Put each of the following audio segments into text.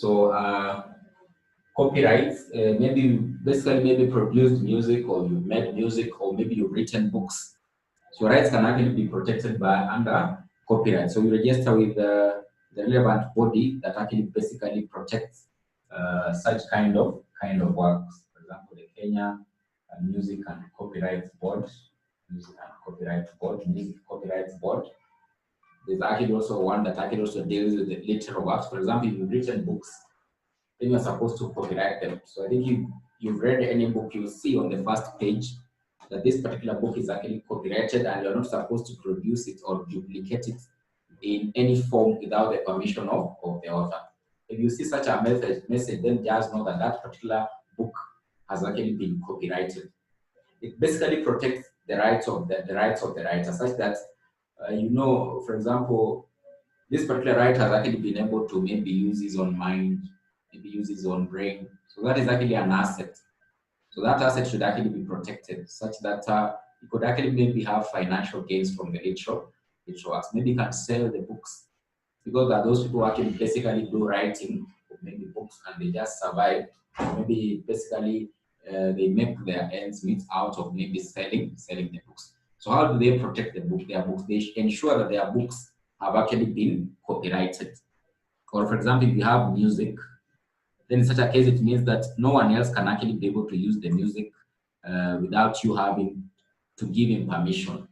So copyrights, maybe basically produced music, or you made music, or maybe you've written books. So rights can actually be protected by under copyright. So you register with the relevant body that actually basically protects such kind of works. For example, the Kenya Music and Copyright Board, Music Copyright Board. There's actually also one that actually also deals with the literal works. For example, if you've written books, then you're supposed to copyright them. So I think you've read any book, you'll see on the first page that this particular book is actually copyrighted, and you're not supposed to produce it or duplicate it in any form without the permission of the author. If you see such a message, then just know that that particular book has actually been copyrighted. It basically protects the rights of the writer, such that for example, this particular writer has actually been able to maybe use his own mind, maybe use his own brain. So that is actually an asset. So that asset should actually be protected, such that you could actually maybe have financial gains from the literal works. Maybe you can sell the books, because there are those people who actually basically do writing, maybe books, and they just survive. Maybe basically they make their ends meet out of maybe selling the books. So how do they protect their books? They ensure that their books have actually been copyrighted. Or for example, if you have music, then in such a case, it means that no one else can actually be able to use the music without you having to give him permission.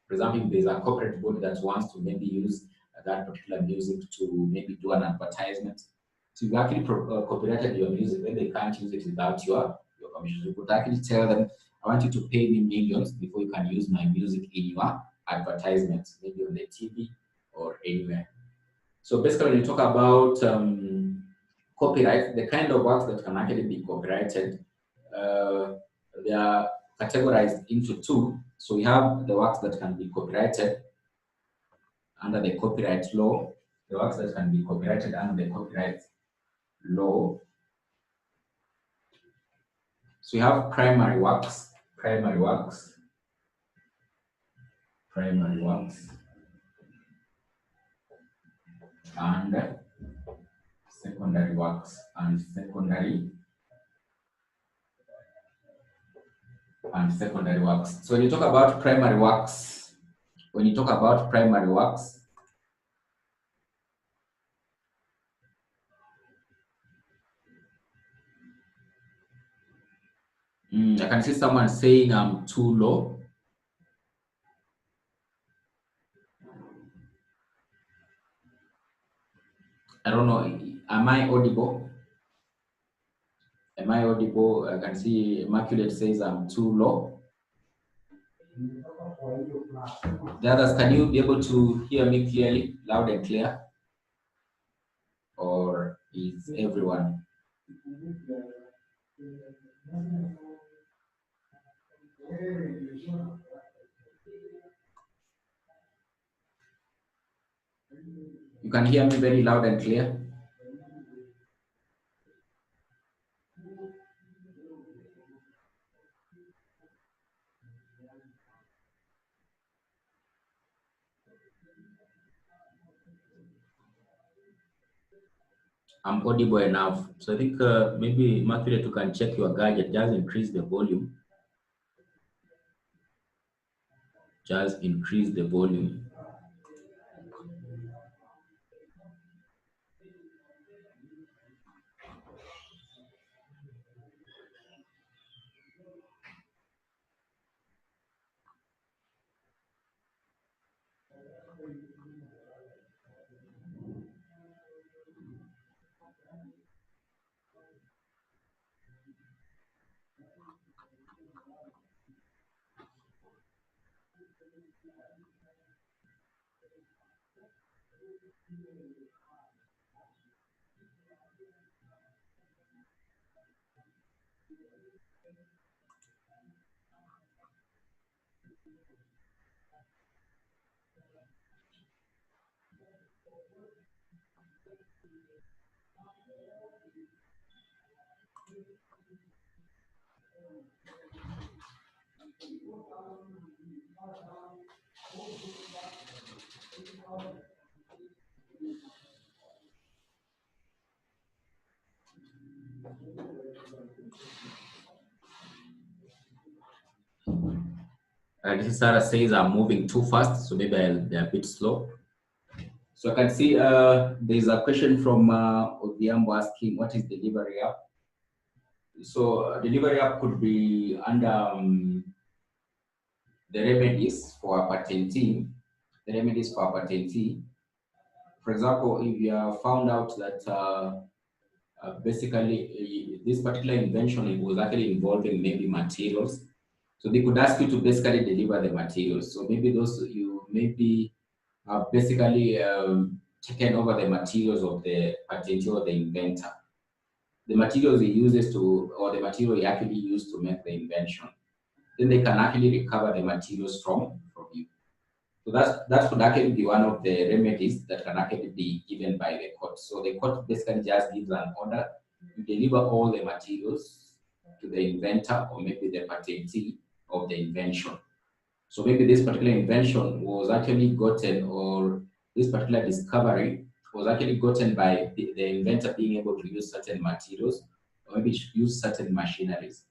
For example, if there's a corporate body that wants to maybe use that particular music to maybe do an advertisement, so you actually copyrighted your music, then they can't use it without your permission. You could actually tell them, I want you to pay me millions before you can use my music in your advertisement, maybe on the TV or anywhere. So basically, when you talk about copyright, the kind of works that can actually be copyrighted, they are categorized into two. So we have the works that can be copyrighted under the copyright law, the works that can be copyrighted under the copyright law. So we have primary works, and secondary works, and secondary works. So when you talk about primary works, I can see someone saying I'm too low. I don't know. Am I audible? I can see Immaculate says I'm too low. The others, can you be able to hear me clearly, loud and clear? Or is everyone? You can hear me very loud and clear? I'm audible enough. So I think maybe Immaculate, you can check your gadget, just increase the volume. Just increase the volume. This is Sarah says I'm moving too fast, so maybe I'll be a bit slow. So I can see there's a question from Odhiambo asking, what is delivery app? So delivery app could be under the remedies for a patentee. The remedies for a patentee. For example, if you have found out that basically this particular invention, it was actually involving maybe materials, so they could ask you to basically deliver the materials. So maybe those you maybe have basically taken over the materials of the patentee or the inventor, the materials he uses to, or the material he actually used to make the invention. Then they can actually recover the materials from you. So that could actually be one of the remedies that can actually be given by the court. So the court basically just gives an order to deliver all the materials to the inventor or maybe the patentee of the invention. So maybe this particular invention was actually gotten, or this particular discovery was actually gotten by the inventor being able to use certain materials or maybe use certain machineries.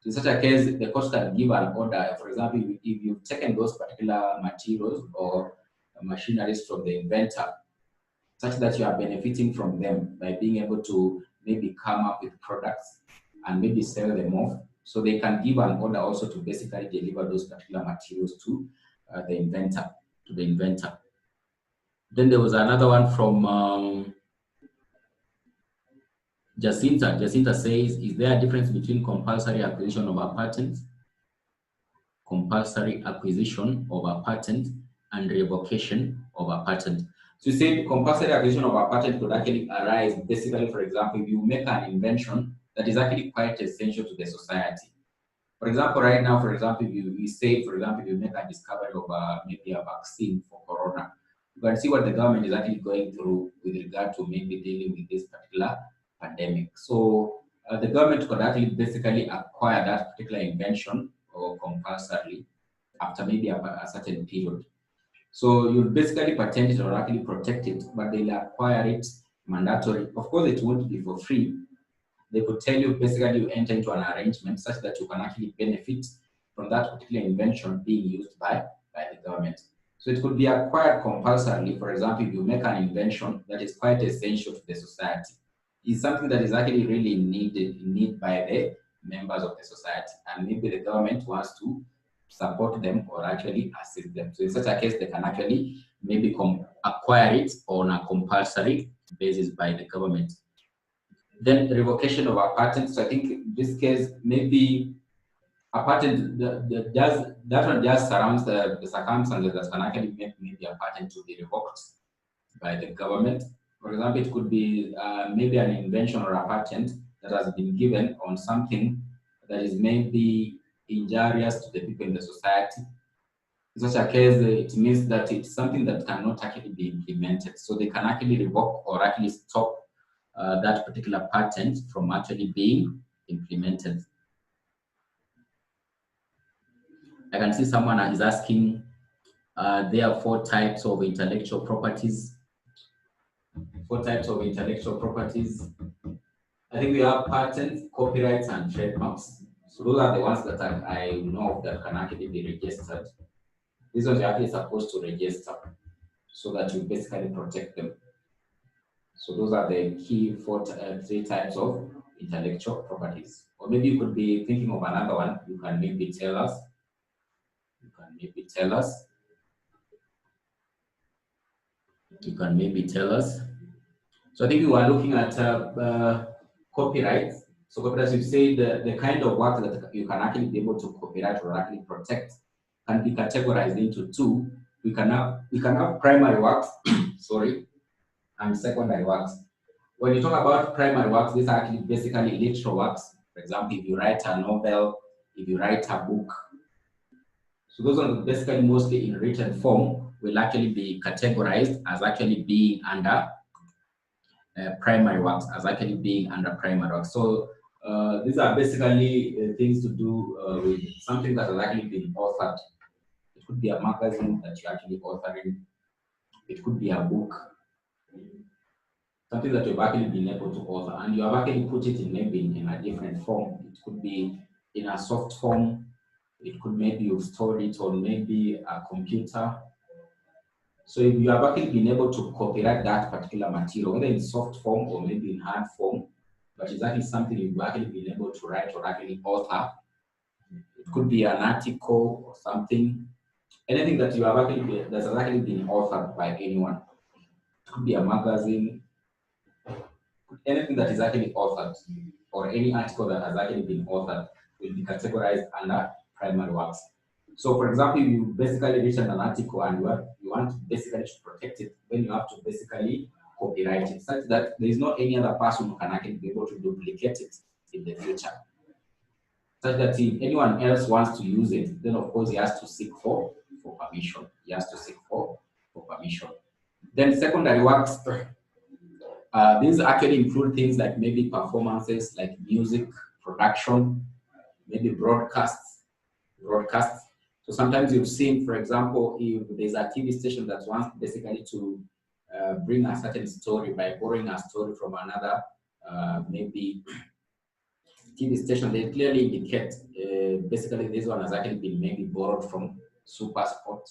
So in such a case, the court can give an order. For example, if you've taken those particular materials or machineries from the inventor, such that you are benefiting from them by being able to maybe come up with products and maybe sell them off. So they can give an order also to basically deliver those particular materials to the inventor, Then there was another one from Jacinta. Jacinta says, is there a difference between compulsory acquisition of a patent and revocation of a patent? So you say compulsory acquisition of a patent could actually arise basically, for example, if you make an invention that is actually quite essential to the society. For example, right now, for example, if you say, for example, you make a discovery of maybe a vaccine for corona, you can see what the government is actually going through with regard to maybe dealing with this particular pandemic. So the government could actually basically acquire that particular invention or compulsorily after maybe a certain period. So you basically patent it or actually protect it, but they'll acquire it mandatory. Of course, it won't be for free. They could tell you basically you enter into an arrangement such that you can actually benefit from that particular invention being used by the government. So it could be acquired compulsorily. For example, if you make an invention that is quite essential to the society, it's something that is actually really needed by the members of the society, and maybe the government wants to support them or actually assist them. So in such a case, they can actually maybe acquire it on a compulsory basis by the government. Then revocation of a patent. So I think in this case, maybe a patent that one just surrounds the circumstances that can actually make maybe a patent to be revoked by the government. For example, it could be maybe an invention or a patent that has been given on something that is maybe injurious to the people in the society. In such a case, it means that it's something that cannot actually be implemented. So they can actually revoke or actually stop that particular patent from actually being implemented. I can see someone is asking, there are 4 types of intellectual properties. 4 types of intellectual properties. I think we have patents, copyrights, and trademarks. So those are the ones that I know of that can actually be registered. These ones are actually supposed to register so that you basically protect them. So those are the key 3 types of intellectual properties. Or maybe you could be thinking of another one. You can maybe tell us. You can maybe tell us. So I think we were looking at copyrights. So copyrights, you say the kind of work that you can actually be able to copyright or actually protect can be categorized into 2. We can have primary works, sorry, and secondary works. When you talk about primary works, these are actually basically literal works. For example, if you write a novel, if you write a book. So those are basically mostly in written form will actually be categorized as actually being under primary works, So these are basically things to do with something that has actually been authored. It could be a magazine that you're actually authoring. It could be a book. something that you've actually been able to author, and you have actually put it in maybe in a different form. It could be in a soft form. It could maybe you've stored it on maybe a computer. So if you have actually been able to copyright that particular material, whether in soft form or maybe in hard form, but it's actually something you've actually been able to write or actually author. It could be an article or something, anything that you have actually been, that has actually been authored by anyone. It could be a magazine, anything that is actually authored, or any article that has actually been authored will be categorized under primary works. So, for example, you basically written an article and you want basically to protect it, then you have to basically copyright it, such that there is not any other person who can actually be able to duplicate it in the future. Such that if anyone else wants to use it, then of course he has to seek for permission. He has to seek for permission. Then secondary works, these actually include things like maybe performances, like music, production, maybe broadcasts. So sometimes you've seen, for example, if there's a TV station that wants basically to bring a certain story by borrowing a story from another, maybe TV station, they clearly indicate basically this one has actually been maybe borrowed from Super Sport.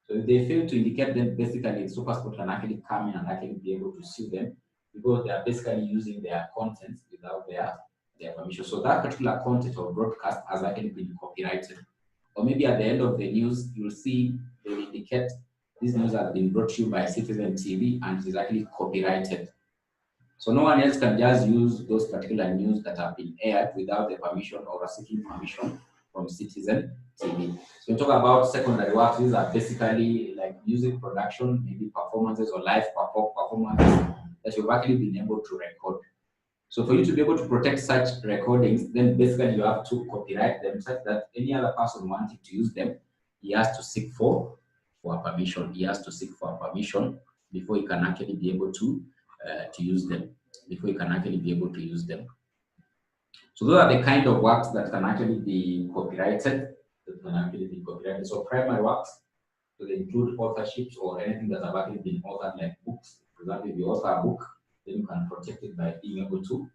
So if they fail to indicate, then basically SuperSport can actually come in and actually be able to sue them because they are basically using their content without their permission. So that particular content or broadcast has actually been copyrighted. Or maybe at the end of the news, you'll see they will indicate this news has been brought to you by Citizen TV and it is actually copyrighted. So no one else can just use those particular news that have been aired without the permission or seeking permission from Citizen TV. So we talk about secondary works. These are basically like music production, maybe performances or live performances that you've actually been able to record. So for you to be able to protect such recordings, then basically you have to copyright them such that any other person wanting to use them, he has to seek for a permission. He has to seek for a permission before he can actually be able to use them. Before you can actually be able to use them. So those are the kind of works that can actually be copyrighted. So primary works, so they include authorships or anything that have actually been authored, like books. For example, if you author a book, then you can protect it by being able to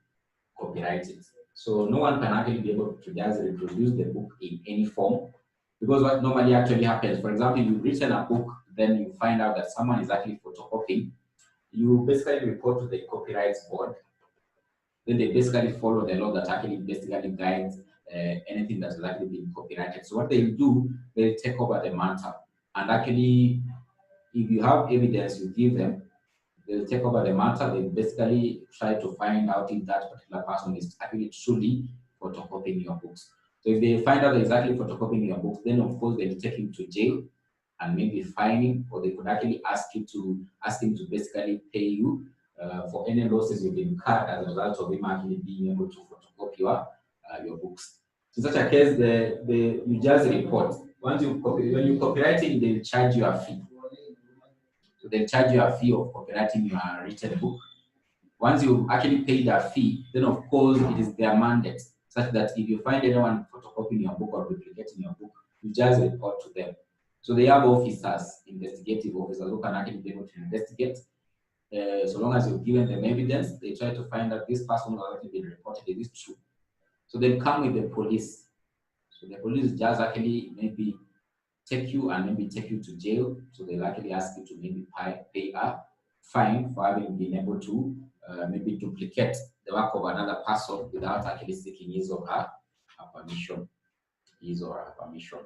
copyright it. So no one can actually be able to just reproduce the book in any form, because what normally actually happens, for example, if you've written a book, then you find out that someone is actually photocopying, you basically report to the copyright board. Then they basically follow the law that actually basically guides anything that has actually been copyrighted. So what they do, they take over the matter. And actually, if you have evidence, you give them, they'll take over the matter. They basically try to find out if that particular person is actually truly photocopying your books. So if they find out exactly photocopying your books, then of course they'll take him to jail and maybe fine him, or they could actually ask him to basically pay you for any losses you've incurred as a result of him actually being able to photocopy your books. In such a case, you just report. Once you copy, when you copywriting, they'll charge you a fee. So they'll charge you a fee of copywriting your written book. Once you actually pay that fee, then of course it is their mandate, such that if you find anyone photocopying your book or duplicating your book, you just report to them. So they have officers, investigative officers, who can actually be able to investigate. So long as you've given them evidence, they try to find out this person who has actually been reported, is it true? So they come with the police. So the police just actually maybe take you and maybe take you to jail. So they'll actually ask you to maybe pay a fine for having been able to maybe duplicate the work of another person without actually seeking his or her permission. His or her permission.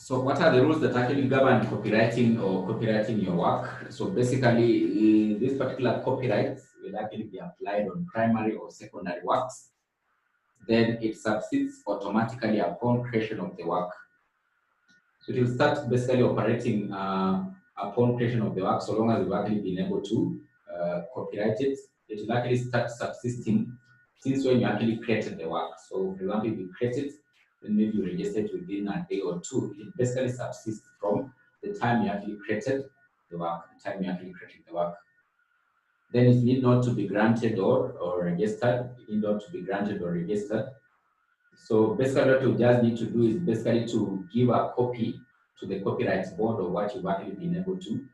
So what are the rules that actually govern copywriting or copywriting your work? So basically, this particular copyright will actually be applied on primary or secondary works. Then it subsists automatically upon creation of the work. So it will start basically operating upon creation of the work, so long as you've actually been able to copyright it. It will actually start subsisting since when you actually created the work. So for example, if you create it, then maybe you register it within a day or two. It basically subsists from the time you actually created the work, the time you actually created the work. Then it need not to be granted or registered. It need not to be granted or registered. So basically what you just need to do is basically to give a copy to the copyright board of what you've actually been able to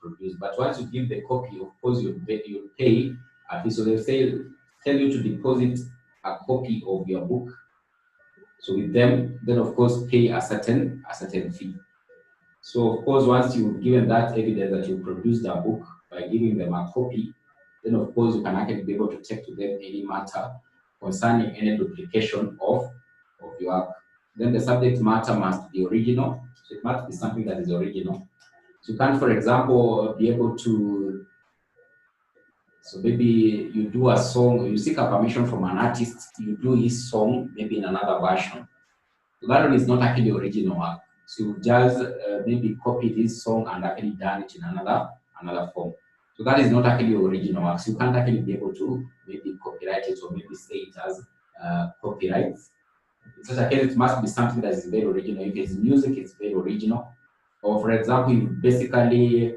produce. But once you give the copy, of course, you pay a fee. So they tell you to deposit a copy of your book. So with them, then of course pay a certain fee. So of course, once you've given that evidence that you produced a book by giving them a copy, then of course you can actually be able to take to them any matter concerning any duplication of your work. Then the subject matter must be original. So it must be something that is original. So you can, for example, be able to, so maybe you do a song, you seek a permission from an artist, you do his song, maybe in another version. So that one is not actually original work. So you just maybe copy this song and actually done it in another form. So that is not actually original work. So you can't actually be able to maybe copyright it or maybe say it as copyright. In such a case, it must be something that is very original. If it's music, it's very original. Or for example, you basically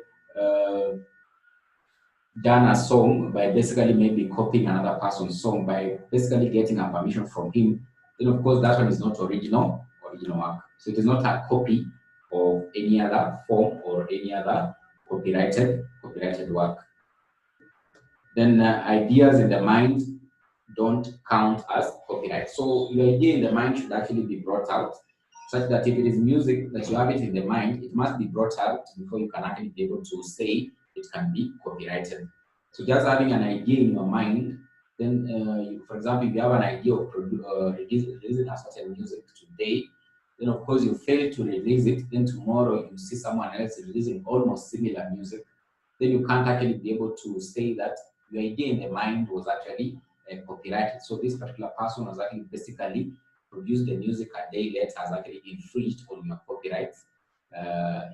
done a song by basically maybe copying another person's song by basically getting a permission from him, then of course that one is not original work. So it is not a copy of any other form or any other copyrighted work. Then ideas in the mind don't count as copyright. So your idea in the mind should actually be brought out, such that if it is music that you have it in the mind, it must be brought out before you can actually be able to say it can be copyrighted. So just having an idea in your mind, then for example, if you have an idea of releasing a certain music today, then of course you fail to release it, then tomorrow you see someone else releasing almost similar music, then you can't actually be able to say that your idea in the mind was actually copyrighted. So this particular person was actually basically produced the music a day later, has actually infringed on your copyrights,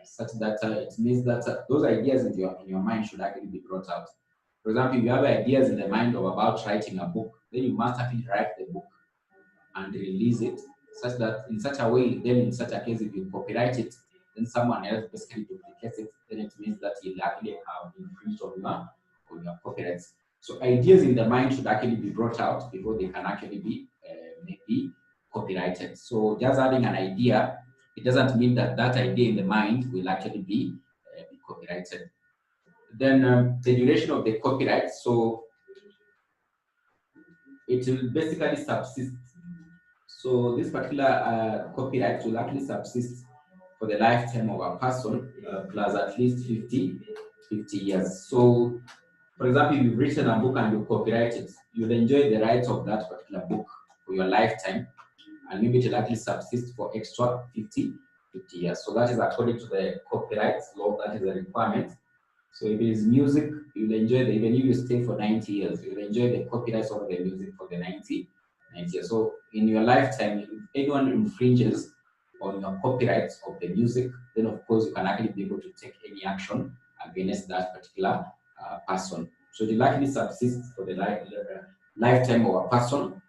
such that it means that those ideas in your mind should actually be brought out. For example, if you have ideas in the mind of about writing a book, then you must actually write the book and release it, such that in such a way, then in such a case, if you copyright it, then someone else basically duplicates it, then it means that you actually have infringed on your copyrights. So ideas in the mind should actually be brought out before they can actually be maybe copyrighted. So just having an idea, it doesn't mean that that idea in the mind will actually be copyrighted. Then the duration of the copyright, so it will basically subsist. So this particular copyright will actually subsist for the lifetime of a person plus at least 50 years. So for example, if you've written a book and you copyright it, you'll enjoy the rights of that particular book for your lifetime, and maybe it will actually subsist for extra 50 years. So that is according to the copyright law, that is a requirement. So if it is music, you'll enjoy the, even if you stay for 90 years, you'll enjoy the copyrights of the music for the 90 years. So in your lifetime, if anyone infringes on your copyrights of the music, then of course you can actually be able to take any action against that particular person. So it will actually subsist for the lifetime of a person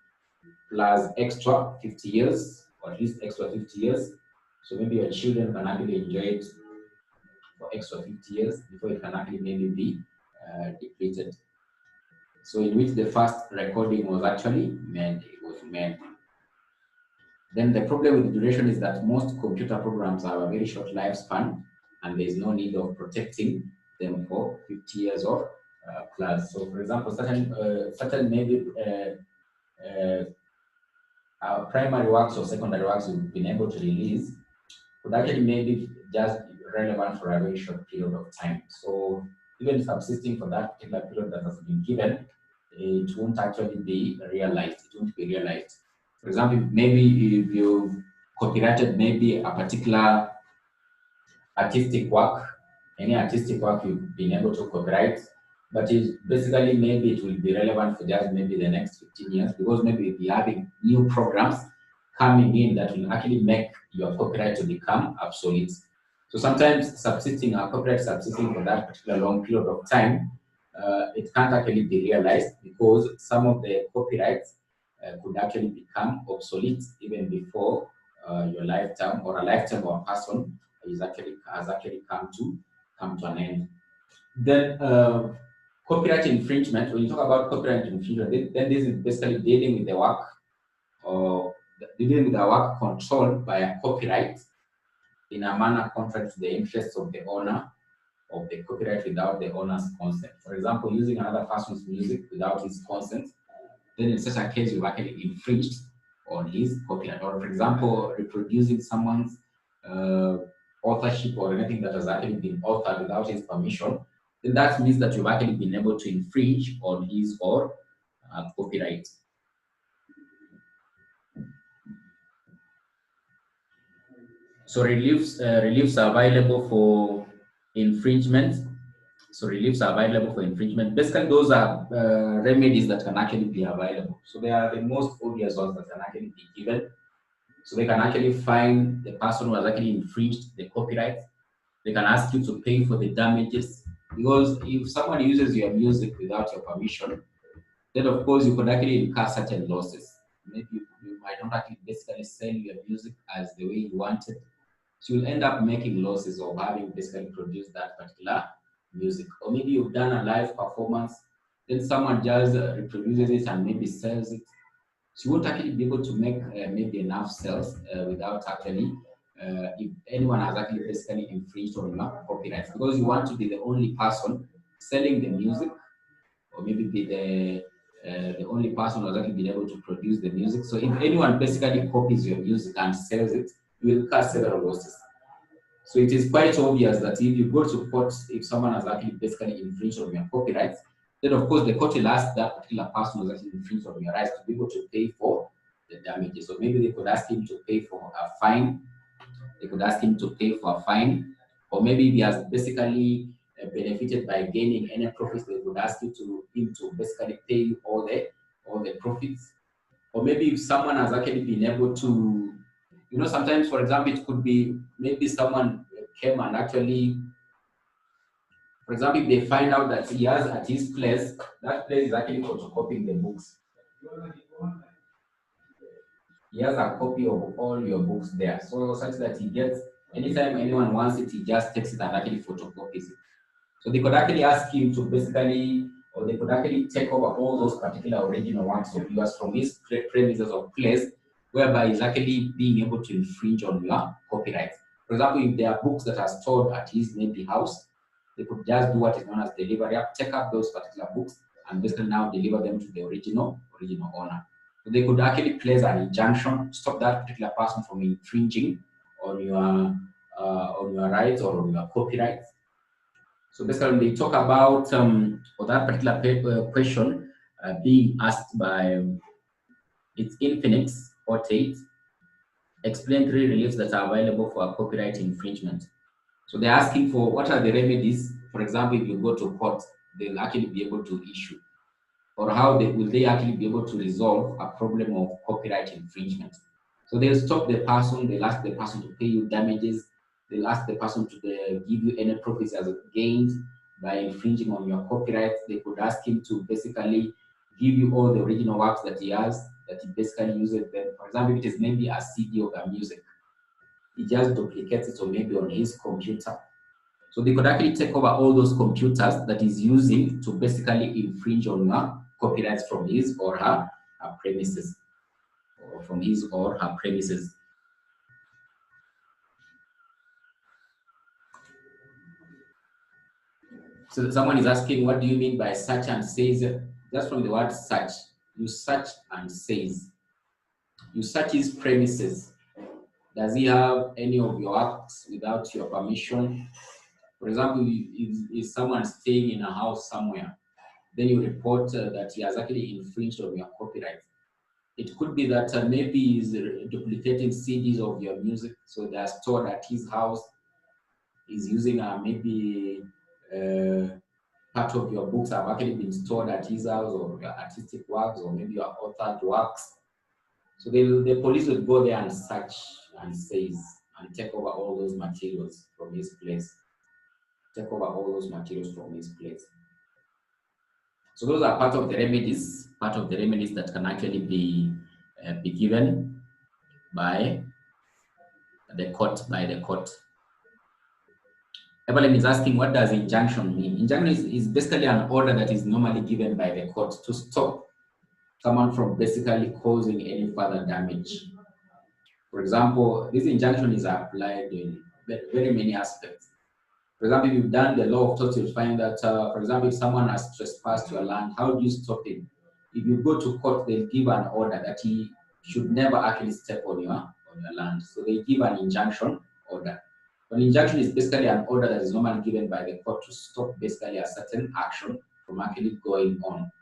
plus extra 50 years, or at least extra 50 years. So maybe your children can actually enjoy it for extra 50 years before it can actually maybe be depleted. So in which the first recording was actually made, Then the problem with the duration is that most computer programs have a very short lifespan, and there is no need of protecting them for 50 years or plus. So for example, certain maybe primary works or secondary works we've been able to release would actually maybe just be relevant for a very short period of time. So even subsisting for that particular period that has been given, it won't actually be realized. It won't be realized. For example, maybe if you copyrighted maybe a particular artistic work, any artistic work you've been able to copyright, but it basically maybe it will be relevant for just maybe the next 15 years, because maybe you'll be having new programs coming in that will actually make your copyright to become obsolete. So sometimes subsisting our copyright subsisting for that particular long period of time, it can't actually be realized, because some of the copyrights could actually become obsolete even before your lifetime, or a lifetime of a person has actually come to an end. Then copyright infringement. When you talk about copyright infringement, then this is basically dealing with the work, or dealing with the work controlled by a copyright in a manner contrary to the interests of the owner of the copyright without the owner's consent. For example, using another person's music without his consent, then in such a case you've actually infringed on his copyright. Or for example, reproducing someone's authorship or anything that has actually been authored without his permission, then that means that you've actually been able to infringe on his or copyright. So reliefs are available for infringement. So reliefs are available for infringement. Basically, those are remedies that can actually be available. So they are the most obvious ones that can actually be given. So they can actually fine the person who has actually infringed the copyright. They can ask you to pay for the damages, because if someone uses your music without your permission, then of course you could actually incur certain losses. Maybe you might not actually basically sell your music as the way you wanted. So you'll end up making losses of having basically produced that particular music. Or maybe you've done a live performance, then someone just reproduces it and maybe sells it. So you won't actually be able to make maybe enough sales without actually, if anyone has actually basically infringed on your copyrights, because you want to be the only person selling the music, or maybe be the only person who's actually been able to produce the music. So if anyone basically copies your music and sells it, you will incur several losses. So it is quite obvious that if you go to court, if someone has actually basically infringed on your copyrights, then of course the court will ask that particular person who's actually infringed on your rights to be able to pay for the damages. So maybe they could ask him to pay for a fine. They could ask him to pay for a fine, or maybe if he has basically benefited by gaining any profits, they would ask him to basically pay you all the profits. Or maybe if someone has actually been able to, sometimes, for example, it could be maybe someone came and actually, for example, if they find out that he has at his place, that place is actually photocopying the books. He has a copy of all your books there. So such that he gets, anytime anyone wants it, he just takes it and actually photocopies it. So they could actually ask him to basically, or they could actually take over all those particular original works of yours from his premises or place, whereby he's actually being able to infringe on your copyright. For example, if there are books that are stored at his maybe house, they could just do what is known as delivery up, take up those particular books and basically now deliver them to the original owner. So they could actually place an injunction, stop that particular person from infringing on your rights or on your copyright. So basically, they talk about for that particular paper question being asked by its Infinix or Tate, explain 3 reliefs that are available for a copyright infringement. So they're asking for what are the remedies. For example, if you go to court, they'll actually be able to issue, or how will they actually be able to resolve a problem of copyright infringement. So they'll stop the person, they'll ask the person to pay you damages, they'll ask the person to give you any profits as gains by infringing on your copyright. They could ask him to basically give you all the original works that he has, that he basically uses them. For example, if it is maybe a CD of a music, he just duplicates it, or maybe on his computer. So they could actually take over all those computers that he's using to basically infringe on copyrights from his or her premises, or from his or her premises. So someone is asking, what do you mean by search and says? Just from the word search, you search and says. You search his premises. Does he have any of your acts without your permission? For example, if someone staying in a house somewhere, then you report that he has actually infringed on your copyright. It could be that maybe he's duplicating CDs of your music, so they are stored at his house. He's using maybe part of your books have actually been stored at his house, or your artistic works, or maybe your authored works. So the police will go there and search and seize and take over all those materials from his place. Take over all those materials from his place. So those are part of the remedies that can actually be given by the court. Evelyn is asking, what does injunction mean? Injunction is basically an order that is normally given by the court to stop someone from basically causing any further damage. For example, this injunction is applied in very many aspects. For example, if you've done the law of tort, you'll find that, for example, if someone has trespassed your land, how do you stop him? If you go to court, they'll give an order that he should never actually step on your land. So they give an injunction order. An injunction is basically an order that is normally given by the court to stop basically a certain action from actually going on.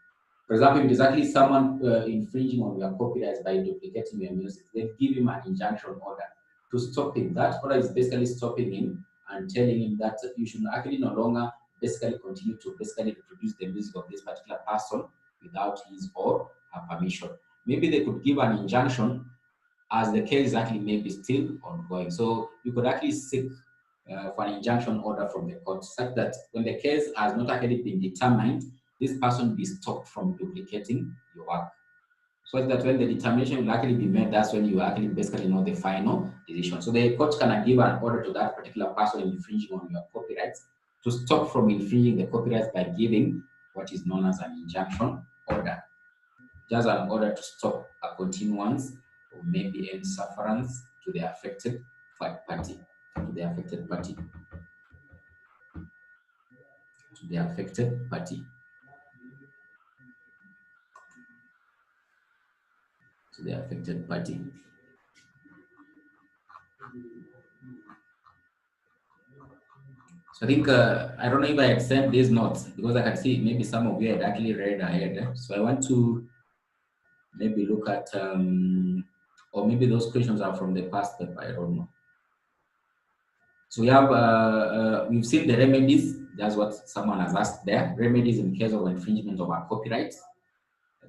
For example, if it is actually someone infringing on your copyrights by duplicating your music, they give him an injunction order to stop him. That order is basically stopping him and telling him that you should actually no longer basically continue to basically reproduce the music of this particular person without his or her permission. Maybe they could give an injunction as the case actually may be still ongoing. So you could actually seek for an injunction order from the court, such that when the case has not actually been determined, this person be stopped from duplicating your work. So that when the determination will actually be made, that's when you actually basically know the final decision. So the court can give an order to that particular person infringing on your copyrights to stop from infringing the copyrights by giving what is known as an injunction order. Just an order to stop a continuance or maybe any sufferance to the affected party. To the affected party. To the affected party. To the affected party. So I think, I don't know if I had sent these notes because I can see maybe some of you had actually read ahead. So I want to maybe look at, or maybe those questions are from the past paper, I don't know. So we have, we've seen the remedies. That's what someone has asked there. Remedies in case of infringement of our copyright.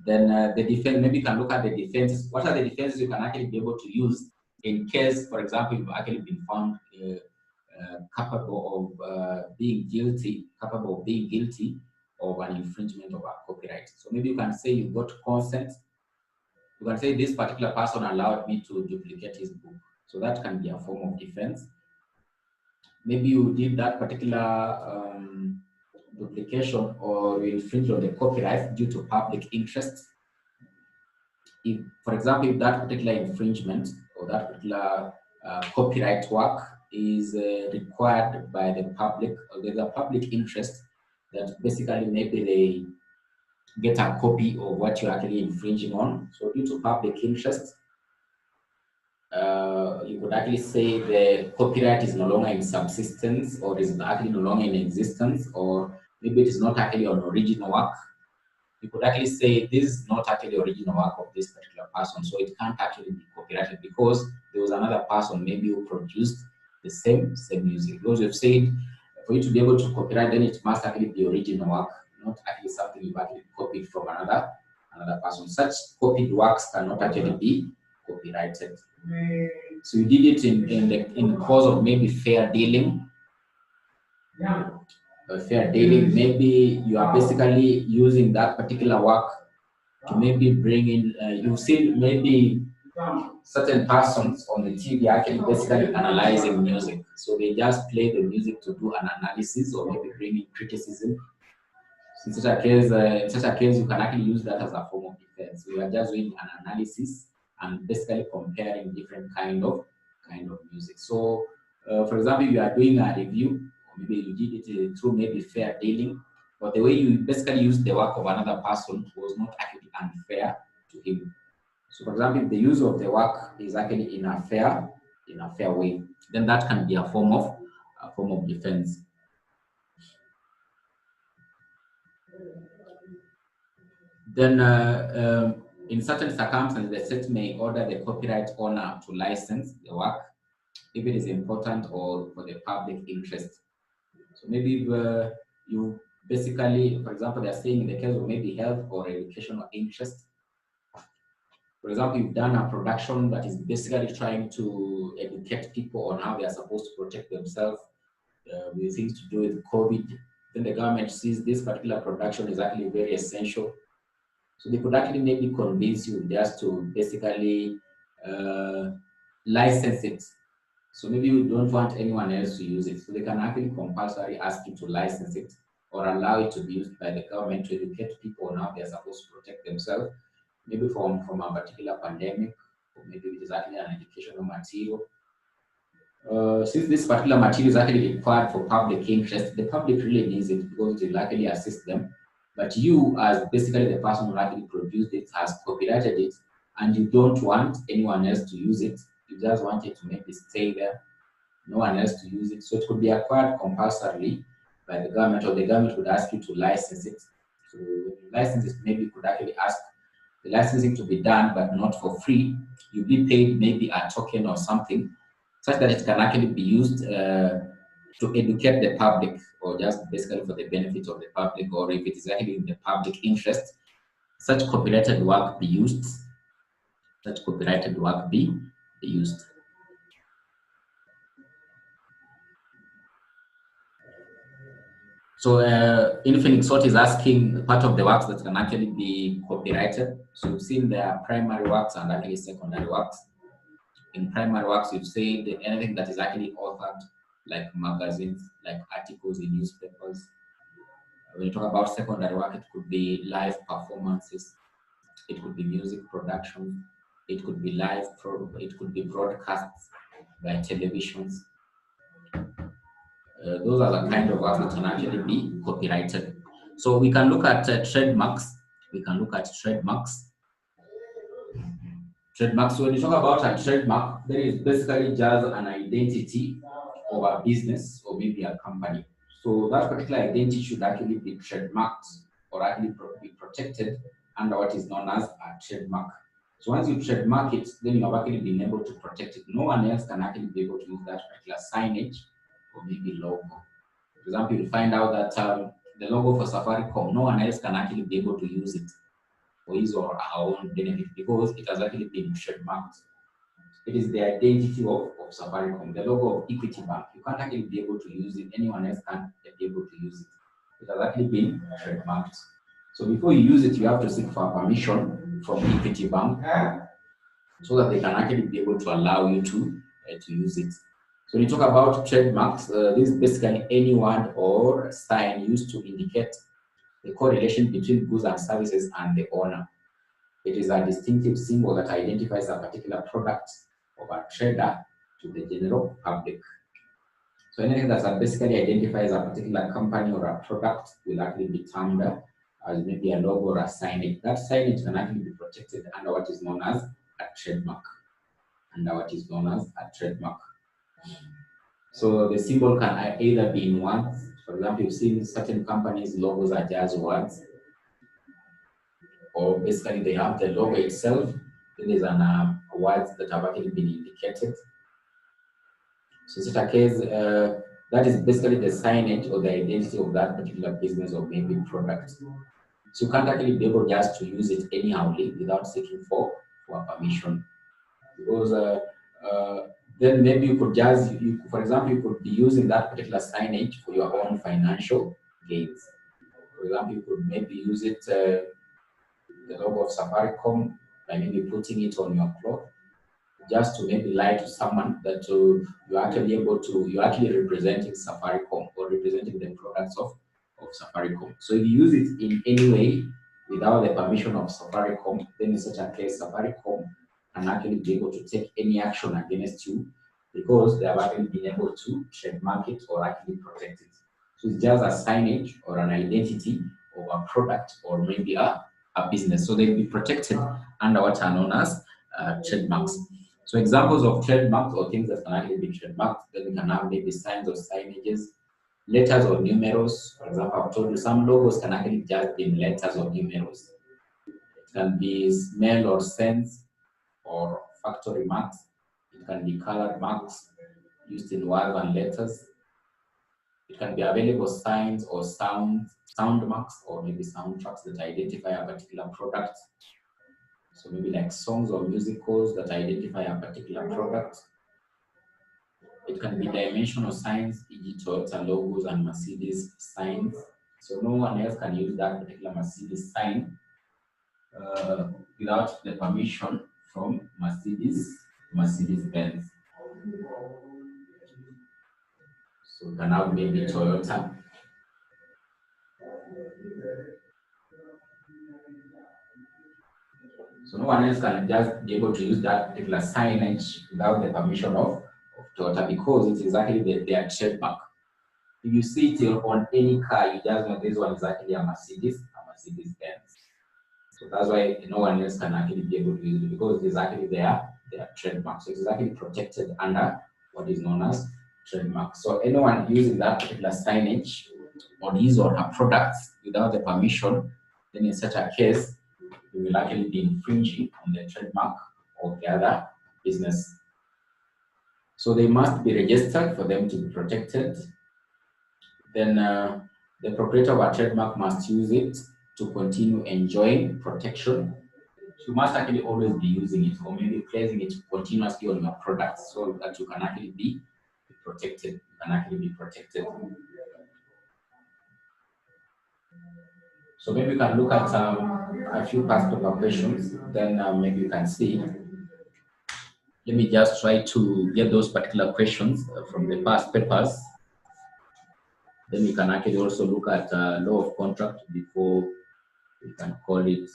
Then the defense, maybe you can look at the defenses. What are the defenses you can actually be able to use in case, for example, you've actually been found capable of being guilty of an infringement of our copyright. So maybe you can say you got consent. You can say this particular person allowed me to duplicate his book. So that can be a form of defense. Maybe you did that particular duplication or infringe on the copyright due to public interest. If, for example, if that particular infringement or that particular copyright work is required by the public, or there's a public interest that basically maybe they get a copy of what you're actually infringing on. So due to public interest, you could actually say the copyright is no longer in subsistence, or is actually no longer in existence, or maybe it is not actually an original work. You could actually say this is not actually the original work of this particular person, so it can't actually be copyrighted because there was another person maybe who produced the same music. Because we've said for you to be able to copyright, then it must actually be original work, not actually something you've actually copied from another person. Such copied works cannot actually be copyrighted. So you did it in the cause of maybe fair dealing. Fair dealing, maybe you are basically using that particular work to maybe bring in, you've seen maybe certain persons on the TV actually basically analyzing music. So they just play the music to do an analysis or maybe bring in criticism. In such a case, you can actually use that as a form of defense. We are just doing an analysis and basically comparing different kind of music. So, for example, you are doing a review, or maybe you did it through maybe fair dealing, but the way you basically used the work of another person was not actually unfair to him. So, for example, if the use of the work is actually in a fair way, then that can be a form of defense. Then In certain circumstances, the state may order the copyright owner to license the work if it is important or for the public interest. So maybe if, you basically, for example, they're saying in the case of maybe health or educational interest. For example, you've done a production that is basically trying to educate people on how they are supposed to protect themselves with things to do with COVID. Then the government sees this particular production is actually very essential. So they could actually maybe convince you just to basically license it. So maybe you don't want anyone else to use it. So they can actually compulsorily ask you to license it or allow it to be used by the government to educate people on how they're supposed to protect themselves, maybe from a particular pandemic, or maybe it is actually an educational material. Since this particular material is actually required for public interest, the public really needs it because it will actually assist them. But you, as basically the person who actually produced it, has copyrighted it, and you don't want anyone else to use it. You just want it to maybe stay there, no one else to use it. So it could be acquired compulsorily by the government, or the government would ask you to license it. So when you license it, maybe you could actually ask the licensing to be done, but not for free. You'll be paid maybe a token or something, such that it can actually be used to educate the public, or just basically for the benefit of the public, or if it is actually in the public interest, such copyrighted work be used. Such copyrighted work be used. So Infinix what is asking part of the works that can actually be copyrighted. So you've seen there are primary works and actually secondary works. In primary works, you've said anything that is actually authored, like magazines, like articles in newspapers. When you talk about secondary work, it could be live performances, it could be music production, it could be it could be broadcasts by televisions. Those are the kind of works that can actually be copyrighted. So we can look at trademarks. We can look at trademarks. Trademarks. When you talk about a trademark, there is basically just an identity of a business or maybe a company. So that particular identity should actually be trademarked or actually be protected under what is known as a trademark. So once you trademark it, then you have actually been able to protect it. No one else can actually be able to use that particular signage or maybe logo. For example, you'll find out that the logo for Safaricom, no one else can actually be able to use it for his or her own benefit because it has actually been trademarked. It is the identity of Safaricom, the logo of Equity Bank. You can't actually be able to use it. Anyone else can't be able to use it. It has actually been trademarked. So before you use it, you have to seek for permission from Equity Bank so that they can actually be able to allow you to use it. So when you talk about trademarks, this is basically any word or sign used to indicate the correlation between goods and services and the owner. It is a distinctive symbol that identifies a particular product of a trader to the general public. So anything that basically identifies a particular company or a product will actually be termed as maybe a logo or a signage. That signage can actually be protected under what is known as a trademark. So the symbol can either be in words. For example, you've seen certain companies' logos are just words, or basically they have the logo itself. Then there's an words that have actually been indicated. So in such a case, that is basically the signage or the identity of that particular business or maybe product. So you can't actually be able just to use it anyhowly without seeking for permission. Because then maybe you could just, for example, you could be using that particular signage for your own financial gains. For example, you could maybe use it, the logo of Safaricom, by maybe putting it on your cloth, just to maybe lie to someone that you're actually representing Safaricom or representing the products of Safaricom. So if you use it in any way without the permission of Safaricom, then in such a case, Safaricom can actually be able to take any action against you because they have actually been able to trademark it or actually protect it. So it's just a signage or an identity of a product or maybe a business. So they'll be protected under what are known as trademarks. So examples of trademarks or things that can actually be trademarked, then we can have maybe signs or signages, letters or numerals. For example, I've told you some logos can actually just be in letters or numerals. It can be smell or sense or factory marks. It can be colored marks used in words and letters. It can be available signs or sound marks or maybe soundtracks that identify a particular product. So maybe like songs or musicals that identify a particular product. It can be dimensional signs, e.g. Toyota logos and Mercedes signs. So no one else can use that particular Mercedes sign without the permission from Mercedes-Benz. So we can have maybe Toyota. So no one else can just be able to use that particular signage without the permission of Toyota, because it's exactly their trademark. If you see it on any car, you just know this one is actually a Mercedes-Benz. So that's why no one else can actually be able to use it, because it's actually their trademark. So it's actually protected under what is known as trademark. So anyone using that particular signage on his or her products without the permission, then in such a case, you will actually be infringing on the trademark of the other business. So they must be registered for them to be protected. Then the proprietor of a trademark must use it to continue enjoying protection. You must actually always be using it, or maybe placing it continuously on your products, so that you can actually be protected. So maybe you can look at a few past paper questions, then maybe you can see. Let me just try to get those particular questions from the past papers. Then we can actually also look at law of contract before we can call it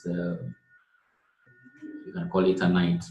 a night.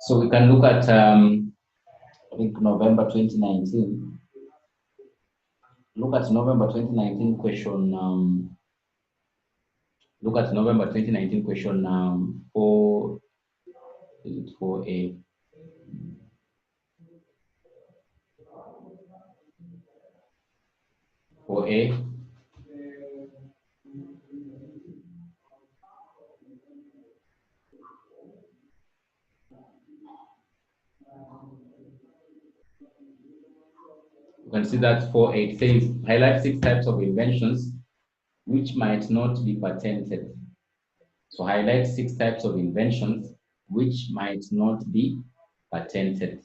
So we can look at, I think, November 2019. Look at November 2019 question. Look at November 2019 question 4. Is it 4A? For A, you can see that 4A, it says highlight 6 types of inventions which might not be patented. So highlight 6 types of inventions which might not be patented.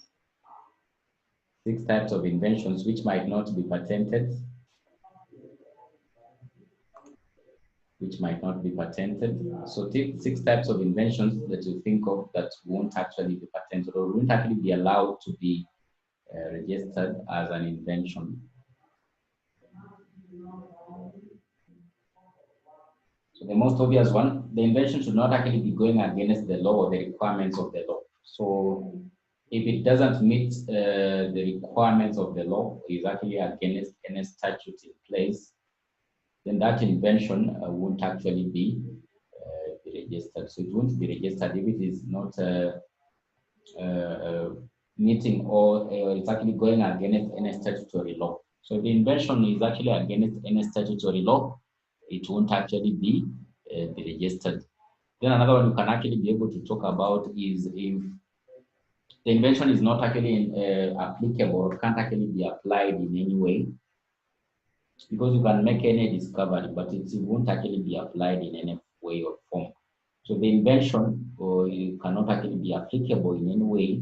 6 types of inventions which might not be patented. Which might not be patented. So take 6 types of inventions that you think of that won't actually be patented or won't actually be allowed to be registered as an invention. So the most obvious one, the invention should not actually be going against the law or the requirements of the law. So if it doesn't meet the requirements of the law, is actually against any statute in place, then that invention won't actually be registered. So it won't be registered if it is not meeting or it's actually going against any statutory law. So if the invention is actually against any statutory law, it won't actually be registered. Then another one you can actually be able to talk about is if the invention is not actually applicable or can't actually be applied in any way, because you can make any discovery, but it won't actually be applied in any way or form. So the invention it cannot actually be applicable in any way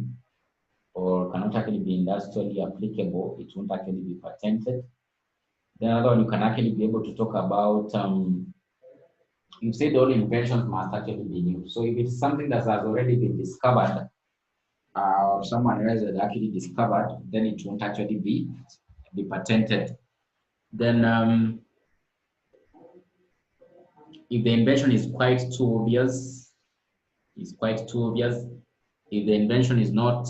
or cannot actually be industrially applicable, it won't actually be patented. Then another one you can actually be able to talk about, you said all inventions must actually be new. So if it's something that has already been discovered, or someone else has actually discovered, then it won't actually be patented. Then if the invention is quite too obvious, if the invention is not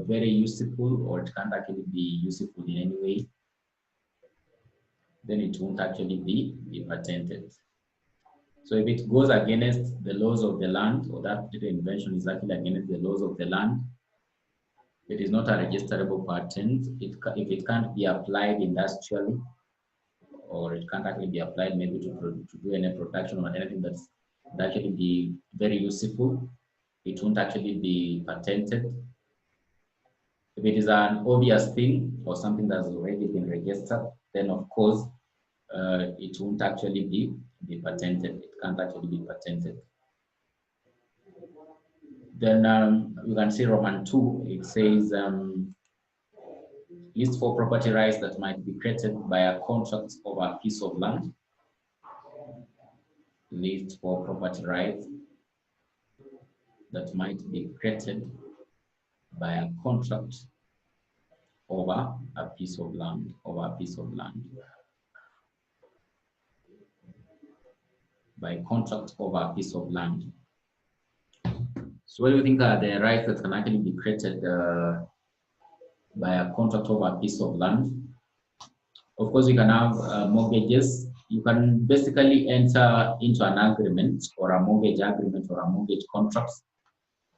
very useful or it can't actually be useful in any way, then it won't actually be patented. So if it goes against the laws of the land, or that particular invention is actually against the laws of the land, it is not a registerable patent. If it can't be applied industrially, or it can't actually be applied maybe to do any production or anything that's actually be very useful, it won't actually be patented. If it is an obvious thing or something that's already been registered, then of course it won't actually be patented. It can't actually be patented. Then you can see Roman 2, it says list 4 property rights that might be created by a contract over a piece of land. List 4 property rights that might be created by a contract over a piece of land, by contract over a piece of land. So what do you think are the rights that can actually be created by a contract over a piece of land? Of course, you can have mortgages. You can basically enter into an agreement or a mortgage agreement or a mortgage contract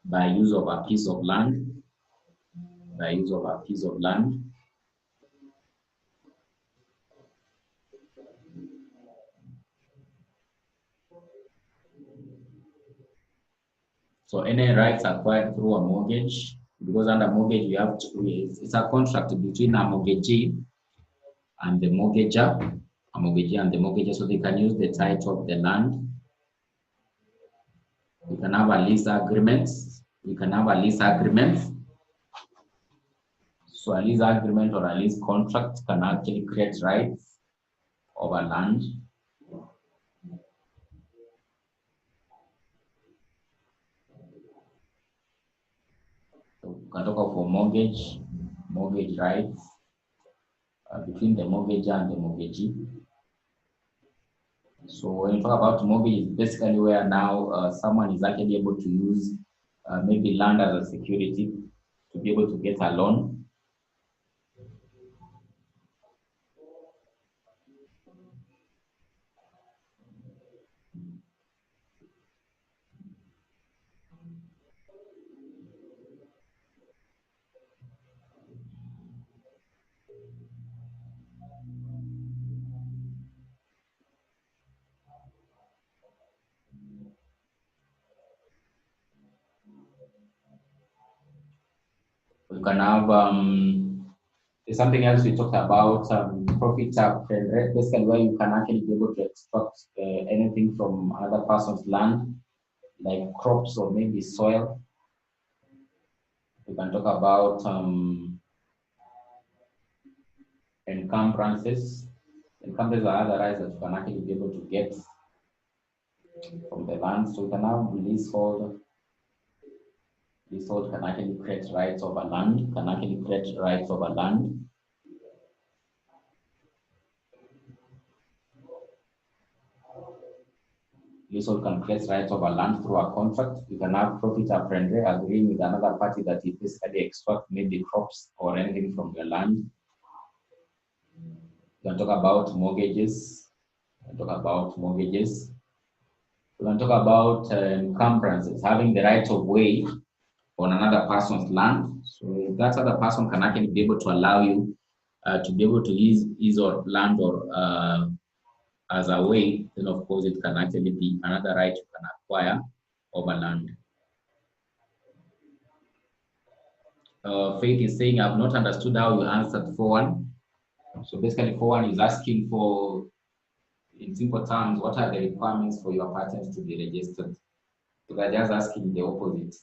by use of a piece of land. the use of a piece of land. So any rights acquired through a mortgage, because under mortgage we have to, it's a contract between a mortgagee and the mortgager, a mortgagee and the mortgager, so they can use the title of the land. You can have a lease agreement. You can have a lease agreement. So a lease agreement or a lease contract can actually create rights over land. So you can talk of for mortgage rights between the mortgager and the mortgagee. So when you talk about mortgage, it's basically where now someone is actually able to use maybe land as a security to be able to get a loan. You can have there's something else we talked about, profit trade rate, basically where you can actually be able to extract anything from another person's land, like crops or maybe soil. You can talk about encumbrances. Encumbrances are other rights that you can actually be able to get from the land. So you can have leasehold. Leasehold can actually create rights over land, can actually create rights over land. Leasehold can create rights over land through a contract. You can have profit apprendre, agreeing with another party that you basically extract maybe crops or anything from your land. You can talk about mortgages. You can talk about mortgages. You can talk about encumbrances, having the right of way on another person's land. So that other person can actually be able to allow you to be able to use your land or as a way, then of course it can actually be another right you can acquire over land. Faith is saying, I've not understood how you answered 4-1. So basically 4-1 is asking for, in simple terms, what are the requirements for your patent to be registered? So they're just asking the opposite.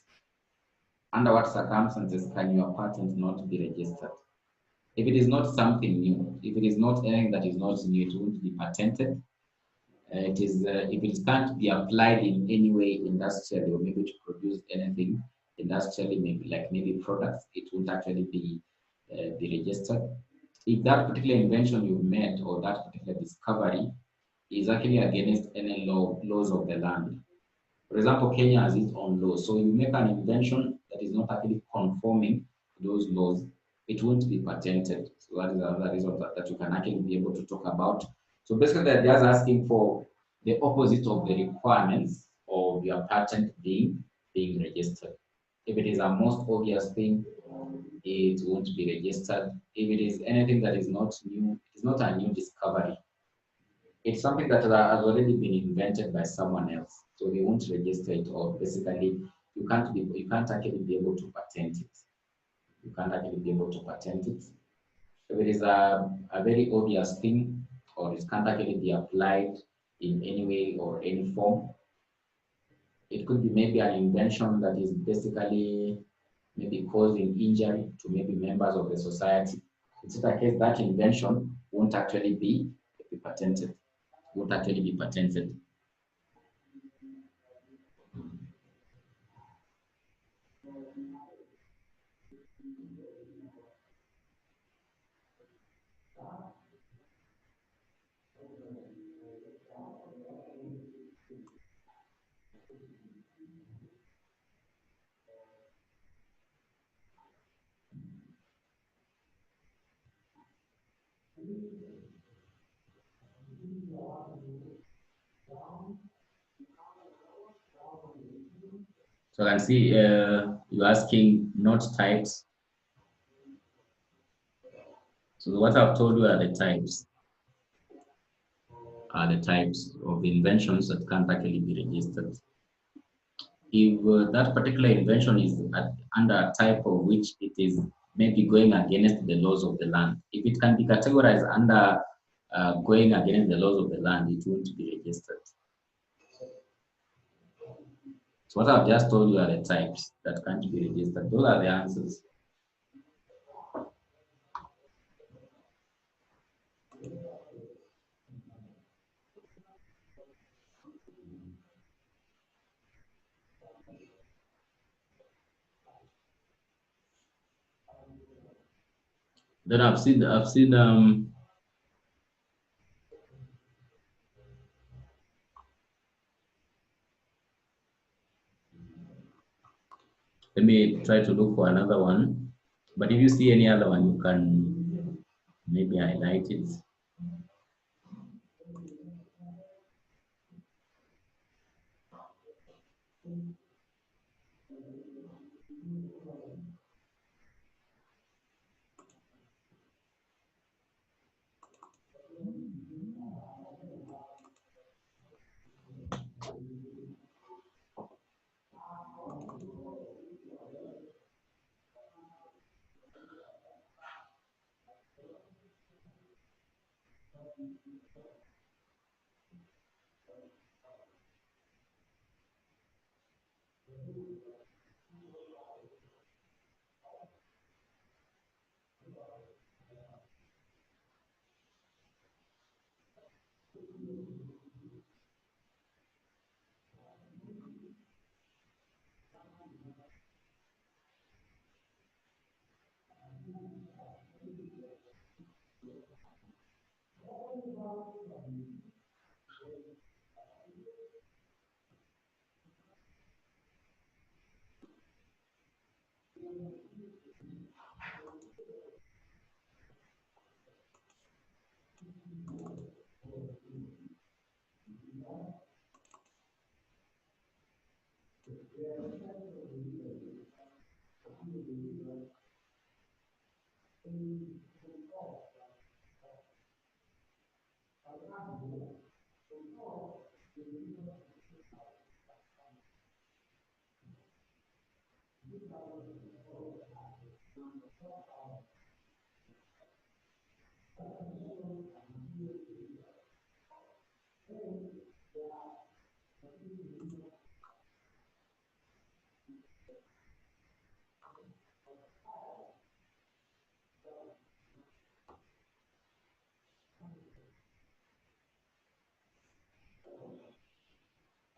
Under what circumstances can your patent not be registered? If it is not something new, if it is not anything that is not new, it won't be patented. It is if it can't be applied in any way industrially or maybe to produce anything industrially, maybe products, it won't actually be registered. If that particular invention you made or that particular discovery is actually against any laws of the land. For example, Kenya has its own laws. So you make an invention that is not actually conforming to those laws, it won't be patented. So that is another reason that you can actually be able to talk about. So basically, they're just asking for the opposite of the requirements of your patent being registered. If it is a most obvious thing, it won't be registered. If it is anything that is not new, it is not a new discovery. It's something that has already been invented by someone else, so they won't register it. Or basically, you can't actually be able to patent it. You can't actually be able to patent it. If it is a very obvious thing, or it can't actually be applied in any way or any form, it could be maybe an invention that is basically maybe causing injury to maybe members of the society. In such a case, that invention won't actually be patented. Won't actually be patented. So I can see you're asking not types. So what I've told you are the types. Are the types of inventions that can't actually be registered. If that particular invention is under a type of which it is maybe going against the laws of the land, if it can be categorized under going against the laws of the land, it won't be registered. So what I've just told you are the types that can't be registered. Those are the answers. Then I've seen let me try to look for another one. But if you see any other one, you can maybe highlight it.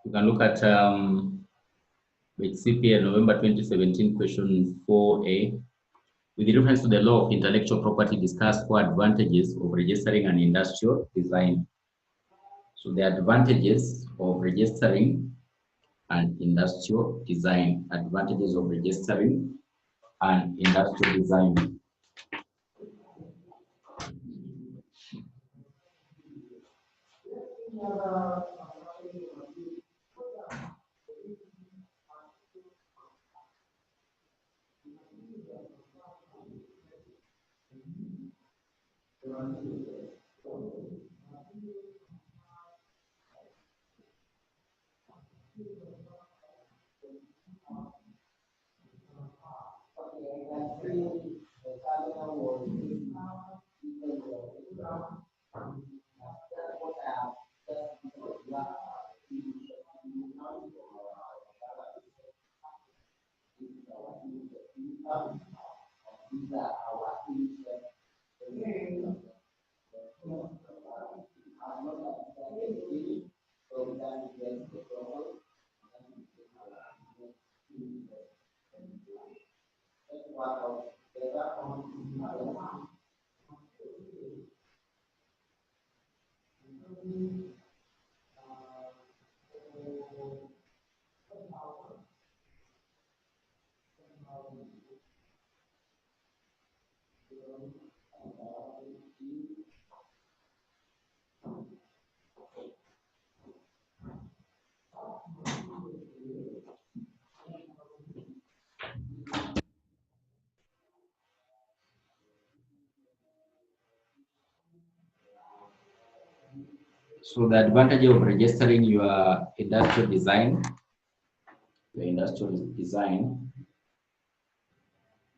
You can look at with CPA November 2017 question 4A. With reference to the law of intellectual property, discuss four advantages of registering an industrial design. So the advantages of registering an industrial design, advantages of registering an industrial design. So the advantage of registering your industrial design,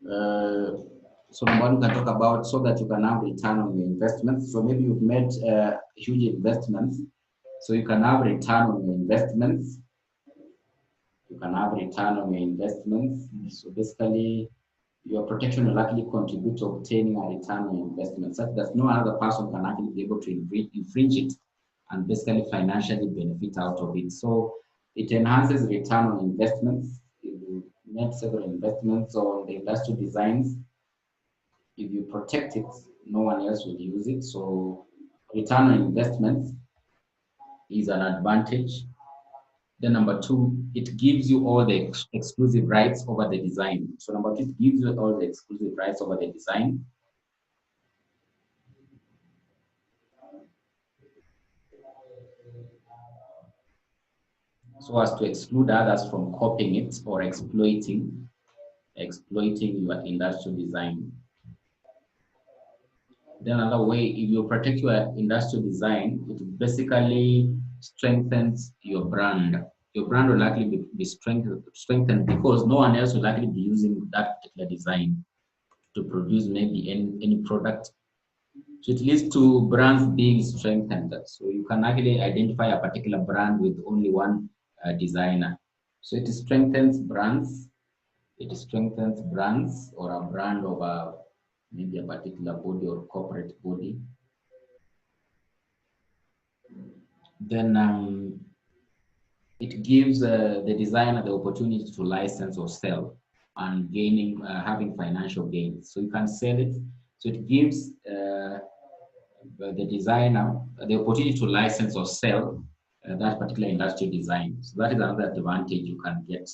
so number one, we can talk about so that you can have return on your investments. So maybe you've made huge investments, so you can have return on your investments. You can have return on your investments. So basically, your protection will actually contribute to obtaining a return on your investment, such that no other person can actually be able to infringe it and basically financially benefit out of it. So it enhances return on investments. If you make several investments on the industrial designs, if you protect it, no one else will use it. So return on investments is an advantage. Then number two, it gives you all the exclusive rights over the design. So number two, it gives you all the exclusive rights over the design. So as to exclude others from copying it or exploiting your industrial design. Then another way, if you protect your industrial design, it basically strengthens your brand. Your brand will likely be strengthened because no one else will likely be using that particular design to produce maybe any product. So it leads to brands being strengthened. So you can actually identify a particular brand with only one designer. So it strengthens brands. It strengthens brands or a brand of maybe a particular body or corporate body. Then it gives the designer the opportunity to license or sell and having financial gains. So you can sell it. So it gives the designer the opportunity to license or sell that particular industrial design. So that is another advantage you can get.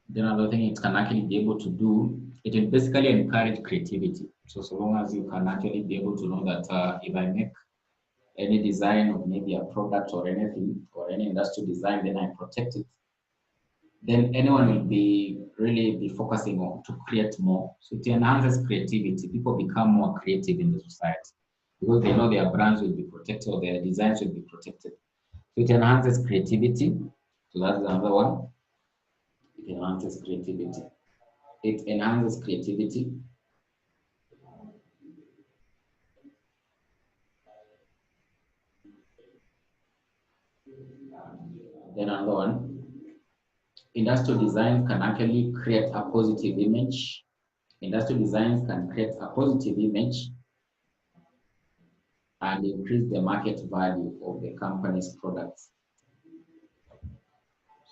Then another thing it can actually be able to do, it will basically encourage creativity. So long as you can actually be able to know that if I make any design of maybe a product or anything or any industrial design, then I protect it, then anyone will be really be focusing on to create more. So it enhances creativity. People become more creative in the society because they know their brands will be protected or their designs will be protected. So it enhances creativity. So that's another one. It enhances creativity. It enhances creativity. Then another one, industrial design can actually create a positive image. Industrial designs can create a positive image and increase the market value of the company's products.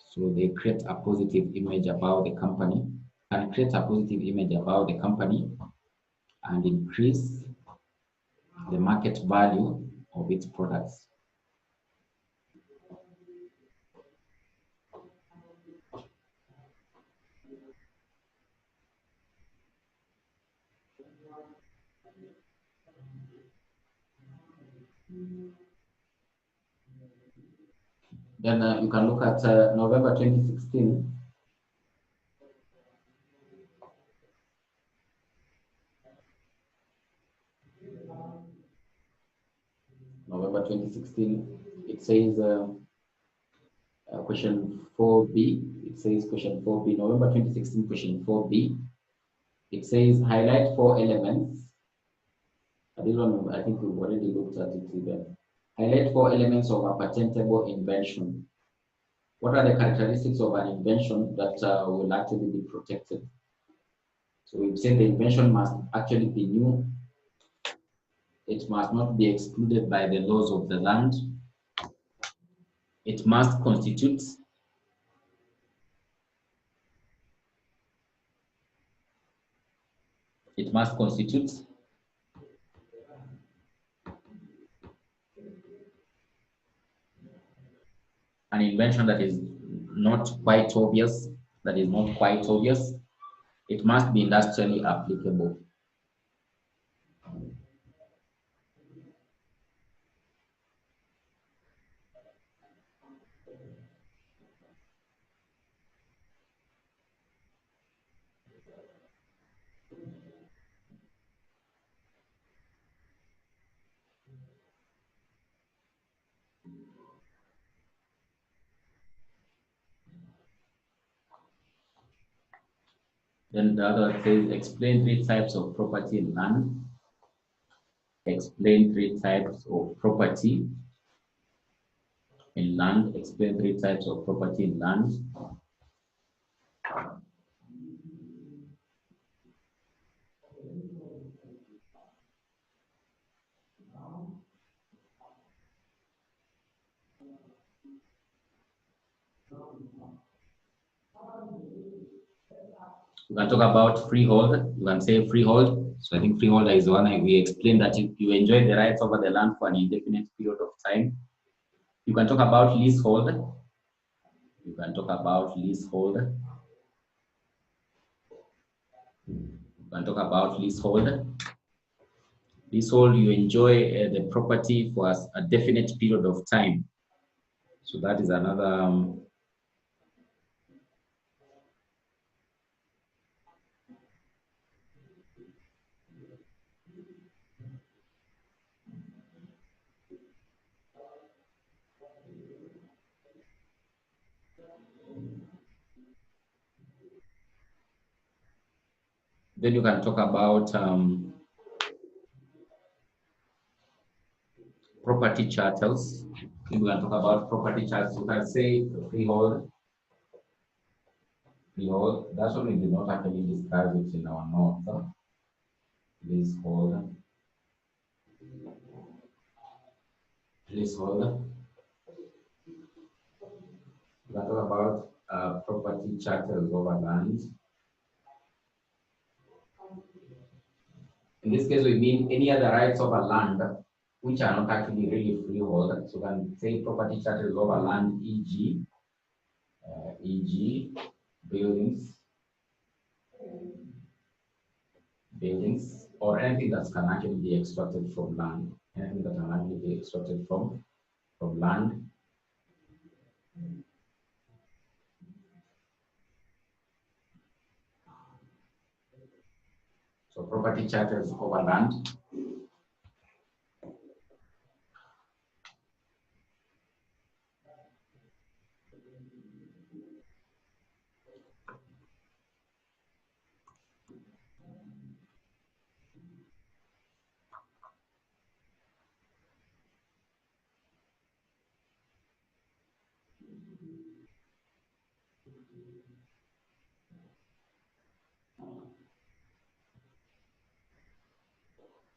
So they create a positive image about the company, can create a positive image about the company and increase the market value of its products. Then you can look at November 2016. November 2016, it says question 4B. It says question 4B, November 2016, question 4B. It says highlight four elements. This one, I think we've already looked at it even. Highlight four elements of a patentable invention. What are the characteristics of an invention that will actually be protected? So we've said the invention must actually be new. It must not be excluded by the laws of the land. It must constitute it must constitute an invention that is not quite obvious, that is not quite obvious. It must be industrially applicable. Then the other one says explain 3 types of property in land. Explain 3 types of property in land. Explain 3 types of property in land. You can talk about freehold. You can say freehold. So I think freeholder is one. We explained that you enjoy the rights over the land for an indefinite period of time. You can talk about leasehold. You can talk about leasehold. You can talk about leasehold. Leasehold, you enjoy the property for a definite period of time. So that is another. Then you can talk about property charters. We can talk about property charters. You can say freehold. Freehold. That's what we did not actually describe it in our notes. Leasehold. Leasehold. We can talk about property charters over land. In this case, we mean any other rights over land which are not actually really freehold. So we can say property charters over land, e.g., buildings, or anything that can actually be extracted from land. Anything that can actually be extracted from land. So property charters over land.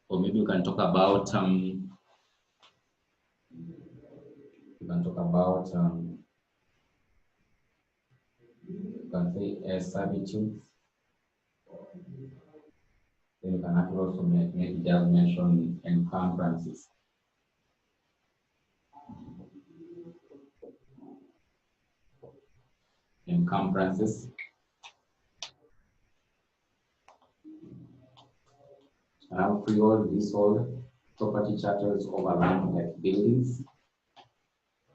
Or maybe you can talk about you can say servitude. Then you can actually also maybe just mention encumbrances. Encumbrances. Now freehold, leasehold, property charters over land like buildings,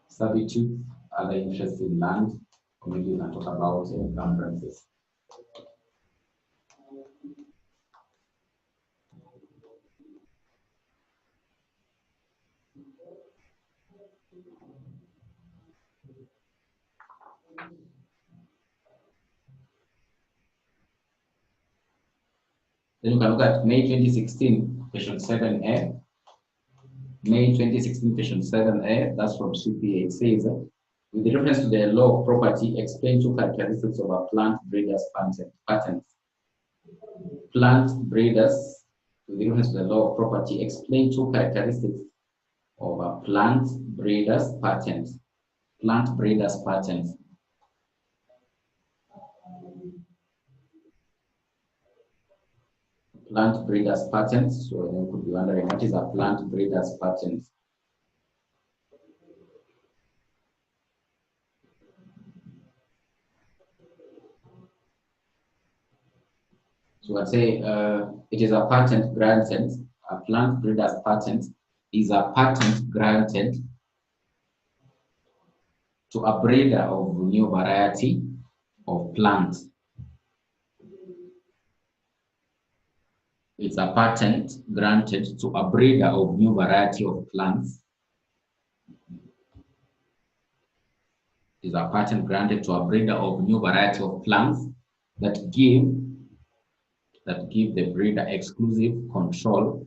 servitude, other interests in land, or maybe you can talk about encumbrances. Then you can look at May 2016, question 7A. May 2016, question 7A, that's from CPA. It says, with reference to the law of property, explain 2 characteristics of a plant breeder's patent. Plant breeders, with reference to the law of property, explain 2 characteristics of a plant breeder's patent. Plant breeder's patent. Plant breeder's patent. So you could be wondering, what is a plant breeder's patent? So I say it is a patent granted. A plant breeder's patent is a patent granted to a breeder of new variety of plants. It's a patent granted to a breeder of new variety of plants. Is a patent granted to a breeder of new variety of plants that give that give the breeder exclusive control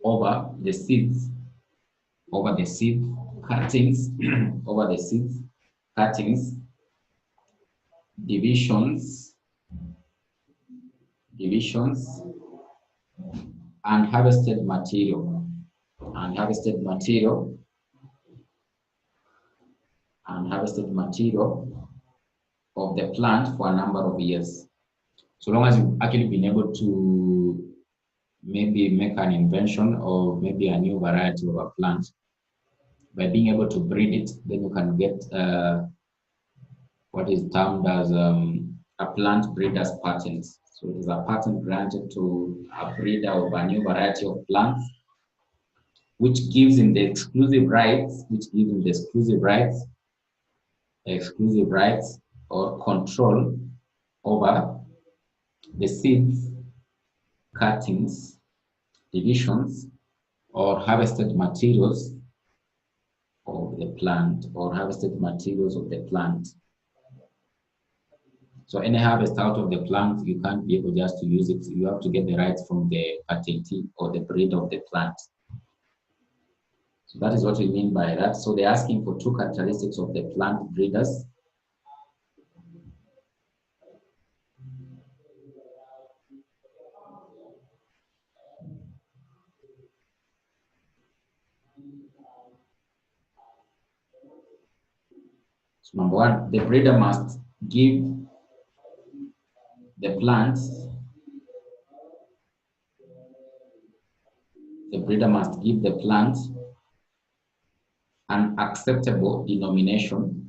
over the seeds, cuttings, over the seeds, cuttings, divisions, and harvested material, of the plant for a number of years. So long as you've actually been able to maybe make an invention or maybe a new variety of a plant, by being able to breed it, then you can get what is termed as a plant breeder's patent. So it is a patent granted to a breeder of a new variety of plants, which gives him the exclusive rights, or control over the seeds, cuttings, divisions, or harvested materials of the plant, So any harvest out of the plant, you can't be able just to use it. You have to get the rights from the patentee or the breeder of the plant. So that is what we mean by that. So they're asking for two characteristics of the plant breeders. So number one, the breeder must give the plant, an acceptable denomination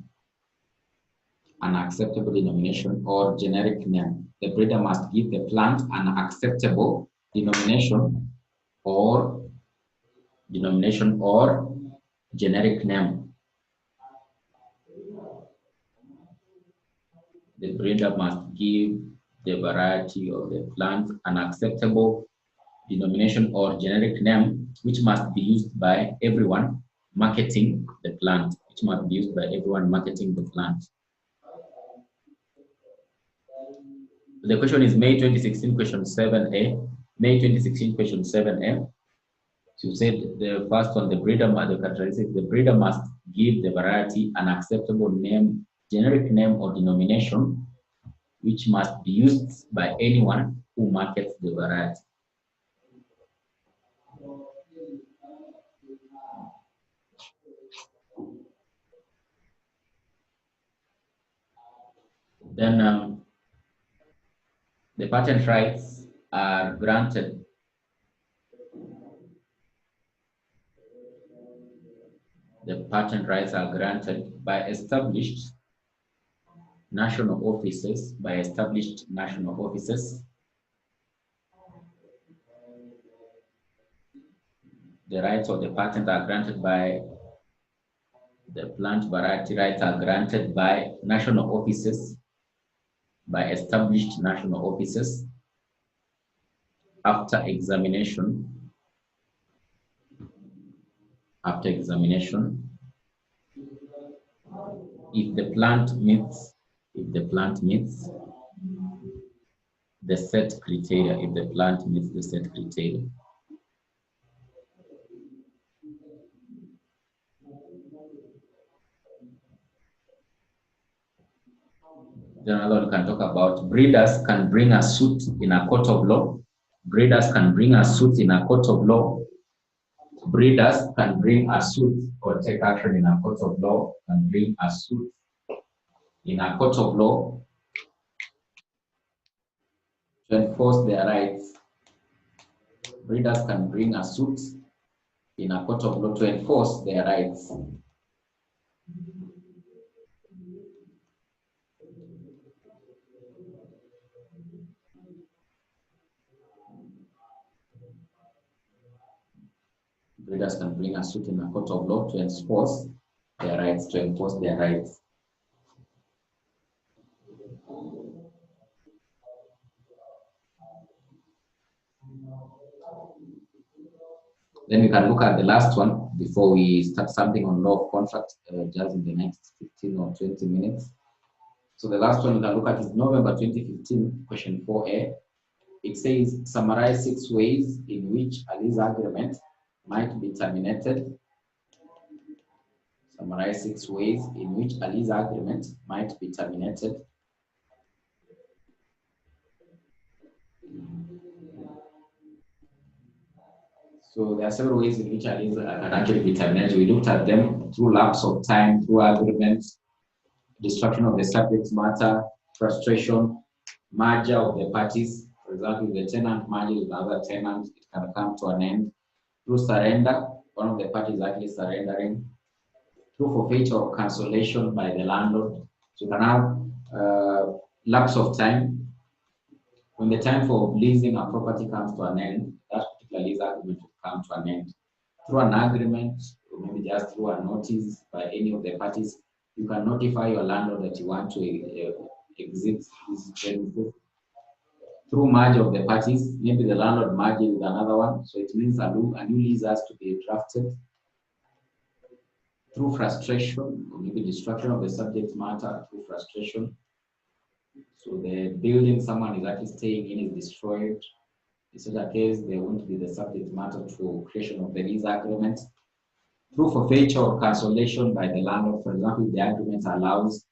or generic name. The breeder must give the plant an acceptable denomination or generic name. The breeder must give the variety of the plant an acceptable denomination or generic name, which must be used by everyone marketing the plant. The question is May 2016, question 7A. May 2016, question 7A. So you said the first one, the breeder must give the variety an acceptable name, generic name or denomination, which must be used by anyone who markets the variety. Then the patent rights are granted by established national offices. The rights of the patent are granted by the plant variety rights are granted by national offices, by established national offices after examination. If the plant meets the set criteria, Then another one can talk about breeders can bring a suit in a court of law. Breeders can bring a suit or take action in a court of law, to enforce their rights. Breeders can bring a suit in a court of law to enforce their rights. Breeders can bring a suit in a court of law to enforce their rights. Then we can look at the last one before we start something on law of contract, just in the next 15 or 20 minutes. So the last one we can look at is November 2015, question 4A. It says, summarize 6 ways in which a lease agreement might be terminated. Summarize 6 ways in which a lease agreement might be terminated. So there are several ways in which a lease can actually be terminated. We looked at them through lapse of time, through agreements, destruction of the subject matter, frustration, merger of the parties. For example, if the tenant merges with another tenant, it can come to an end. Through surrender, one of the parties actually surrendering. Through forfeiture or cancellation by the landlord. So you can have lapse of time. When the time for leasing a property comes to an end, that particular lease agreement will come to an end. Through an agreement, or maybe just through a notice by any of the parties, you can notify your landlord that you want to exit this premises. Through merge of the parties, maybe the landlord merges with another one, so it means a new lease has to be drafted. Through frustration, or maybe destruction of the subject matter through frustration. So the building someone is actually staying in is destroyed. In such a case, they won't be the subject matter to creation of the lease agreement. Through forfeiture or cancellation by the landlord, for example, if the agreement allows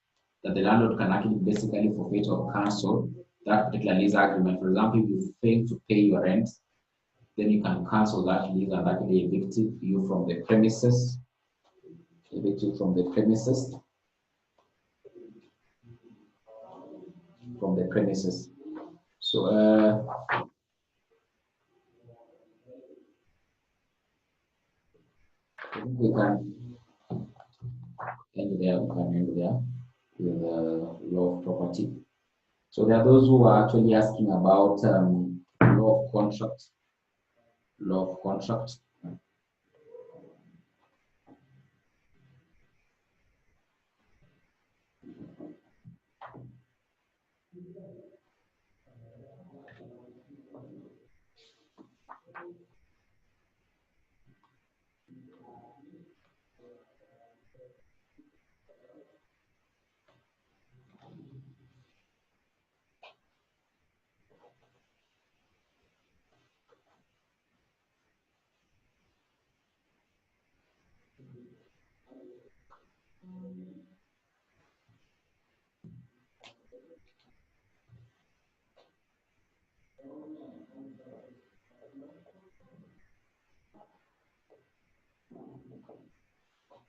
that the landlord can actually basically forfeit or cancel that particular lease agreement. For example, if you fail to pay your rent, then you can cancel that lease and actually evict you from the premises. Evict you from the premises. From the premises. So I think we can end there. We can end there with the law of property. So there are those who are actually asking about law of contract. Law of contract.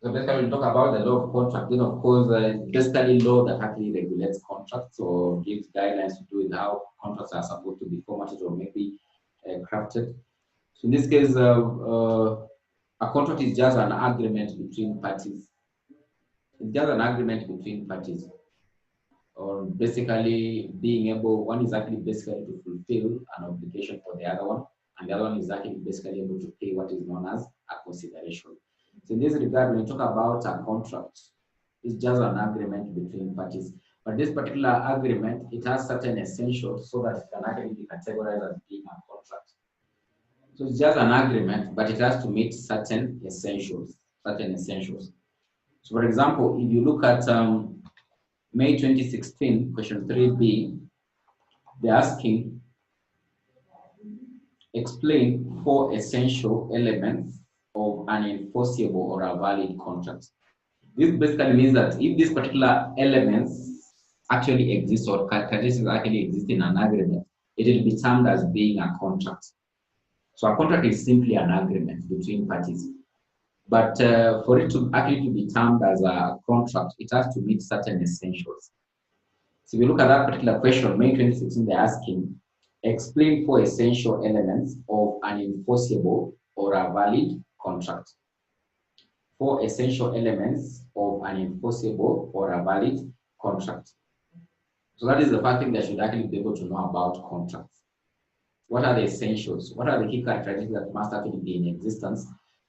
So basically, we talk about the law of contract. Then, of course, basically law that actually regulates contracts or gives guidelines to do with how contracts are supposed to be formatted or maybe crafted. So in this case, a contract is just an agreement between parties. It's just an agreement between parties, or basically being able, one is actually basically to fulfill an obligation for the other one, and the other one is actually basically able to pay what is known as a consideration. So in this regard, when you talk about a contract, it's just an agreement between parties. But this particular agreement, it has certain essentials so that it can actually be categorized as being a contract. So it's just an agreement, but it has to meet certain essentials. Certain essentials. So for example, if you look at May 2016, question 3B, they're asking, explain 4 essential elements of an enforceable or a valid contract. This basically means that if these particular elements actually exist or characteristics actually exist in an agreement, it will be termed as being a contract. So a contract is simply an agreement between parties. But for it to actually be termed as a contract, it has to meet certain essentials. So if you look at that particular question, May 2016, they're asking, explain 4 essential elements of an enforceable or a valid contract. 4 essential elements of an enforceable or a valid contract. So that is the first thing that should actually be able to know about contracts. What are the essentials? What are the key characteristics that must actually be in existence